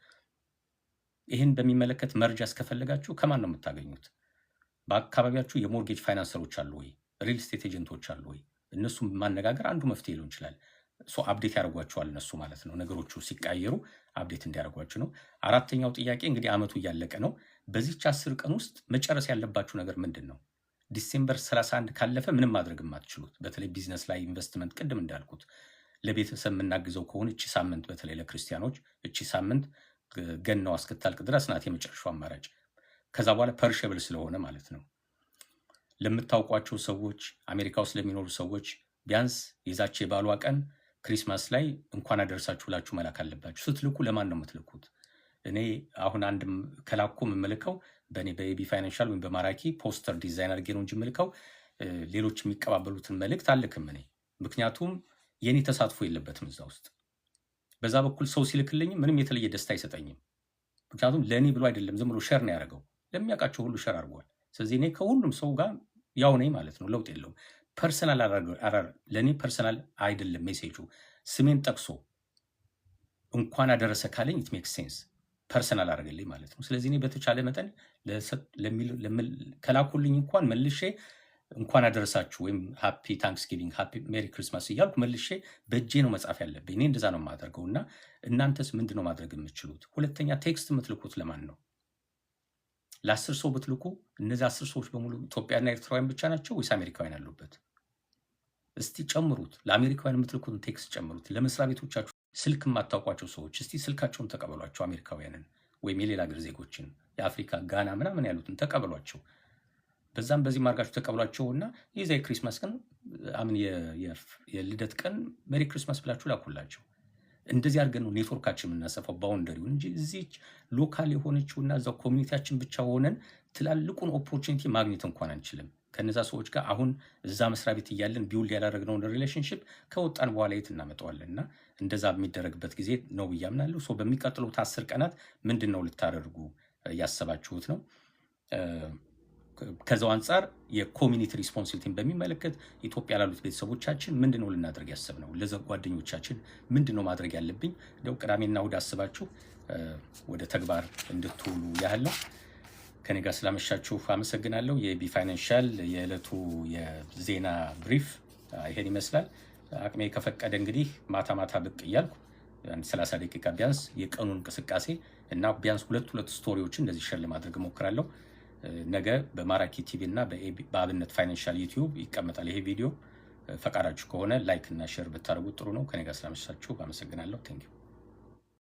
ይህን በሚመለከት መረጃ እስከፈለጋችሁ ከማን ነው የምታገኙት? በአካባቢያችሁ የሞርጌጅ ፋይናንሰሮች አሉ ወይ? ሪል ስቴት ኤጀንቶች አሉ ወይ? እነሱም ማነጋገር አንዱ መፍትሄ ሊሆን ይችላል። አፕዴት ያደርጓቸዋል እነሱ ማለት ነው። ነገሮቹ ሲቀየሩ አፕዴት እንዲያደርጓችሁ ነው። አራተኛው ጥያቄ እንግዲህ አመቱ እያለቀ ነው። በዚች 10 ቀን ውስጥ መጨረስ ያለባችሁ ነገር ምንድን ነው? ዲሴምበር 31 ካለፈ ምንም ማድረግ የማትችሉት በተለይ ቢዝነስ ላይ ኢንቨስትመንት፣ ቅድም እንዳልኩት ለቤተሰብ የምናግዘው ከሆነ እቺ ሳምንት በተለይ ለክርስቲያኖች እቺ ሳምንት ገናዋ እስክታልቅ ድረስ ናት የመጨረሻው አማራጭ። ከዛ በኋላ ፐርሸብል ስለሆነ ማለት ነው። ለምታውቋቸው ሰዎች፣ አሜሪካ ውስጥ ለሚኖሩ ሰዎች ቢያንስ የዛች የባሏ ቀን ክሪስማስ ላይ እንኳን አደረሳችሁ ብላችሁ መላክ አለባችሁ። ስትልኩ ለማን ነው የምትልኩት? እኔ አሁን አንድ ከላኩ የምልከው በእኔ በኤቢ ፋይናንሻል ወይም በማራኪ ፖስተር ዲዛይን አድርጌ ነው እንጂ የምልከው ሌሎች የሚቀባበሉትን መልእክት አልክም እኔ። ምክንያቱም የኔ ተሳትፎ የለበትም እዛ ውስጥ። በዛ በኩል ሰው ሲልክልኝ ምንም የተለየ ደስታ አይሰጠኝም። ምክንያቱም ለእኔ ብሎ አይደለም፣ ዝም ብሎ ሸር ነው ያደረገው። ለሚያውቃቸው ሁሉ ሸር አድርጓል። ስለዚህ እኔ ከሁሉም ሰው ጋር ያው ነኝ ማለት ነው። ለውጥ የለውም። ፐርሰናል ለእኔ ፐርሰናል አይደለም ሜሴጁ። ስሜን ጠቅሶ እንኳን አደረሰ ካለኝ ኢት ሜክስ ሴንስ፣ ፐርሰናል አደረገልኝ ማለት ነው። ስለዚህ እኔ በተቻለ መጠን ከላኩልኝ እንኳን መልሼ እንኳን አደረሳችሁ ወይም ሃፒ ታንክስጊቪንግ ሃፒ ሜሪ ክሪስማስ እያልኩ መልሼ በእጄ ነው መጻፍ ያለብኝ። እኔ እንደዛ ነው የማደርገው። እና እናንተስ ምንድን ነው ማድረግ የምትችሉት? ሁለተኛ ቴክስት የምትልኩት ለማን ነው? ለ10 ሰው ብትልኩ እነዚህ 10 ሰዎች በሙሉ ኢትዮጵያና ኤርትራውያን ብቻ ናቸው ወይስ አሜሪካውያን ያሉበት? እስቲ ጨምሩት። ለአሜሪካውያን የምትልኩትን ቴክስት ጨምሩት። ለመስሪያ ቤቶቻችሁ ስልክ የማታውቋቸው ሰዎች እስቲ ስልካቸውን ተቀበሏቸው። አሜሪካውያንን ወይም የሌላ ሀገር ዜጎችን የአፍሪካ ጋና ምናምን ያሉትን ተቀበሏቸው። በዛም በዚህ ማርጋችሁ ተቀበሏቸውና የዛ የክሪስማስ ቀን አምን የልደት ቀን ሜሪ ክሪስማስ ብላችሁ ላኩላቸው። እንደዚህ አድርገን ነው ኔትወርካችን የምናሰፋው ባውንደሪውን እንጂ እዚህ ሎካል የሆነችውና እዛው ኮሚኒቲያችን ብቻ ሆነን ትላልቁን ኦፖርቹኒቲ ማግኘት እንኳን አንችልም። ከነዛ ሰዎች ጋር አሁን እዛ መስሪያ ቤት እያለን ቢውል ያላደረግነውን ሪሌሽንሽፕ ከወጣን በኋላ የት እናመጣዋለን? እና እንደዛ የሚደረግበት ጊዜ ነው ብዬ አምናለሁ። በሚቀጥሉት 10 ቀናት ምንድን ነው ልታደርጉ ያሰባችሁት ነው? ከዛው አንጻር የኮሚኒቲ ሪስፖንሲቢሊቲን በሚመለከት ኢትዮጵያ ላሉት ቤተሰቦቻችን ምንድን ነው ልናደርግ ያሰብነው? ለጓደኞቻችን ምንድን ነው ማድረግ ያለብኝ? እንደው ቅዳሜና እሑድ አስባችሁ ወደ ተግባር እንድትውሉ ያህል ነው። ከኔ ጋር ስላመሻችሁ አመሰግናለሁ። የኤቢ ፋይናንሻል የዕለቱ የዜና ብሪፍ ይሄን ይመስላል። አቅሜ ከፈቀደ እንግዲህ ማታ ማታ ብቅ እያልኩ አንድ 30 ደቂቃ ቢያንስ የቀኑን እንቅስቃሴ እና ቢያንስ ሁለት ስቶሪዎችን እንደዚህ ሸር ለማድረግ እሞክራለሁ። ነገ በማራኪ ቲቪ እና በአብነት ፋይናንሻል ዩቲዩብ ይቀመጣል ይሄ ቪዲዮ። ፈቃዳችሁ ከሆነ ላይክ እና ሼር ብታደርጉት ጥሩ ነው። ከኔ ጋር ስላመሻችሁ አመሰግናለሁ። ቴንክ ዩ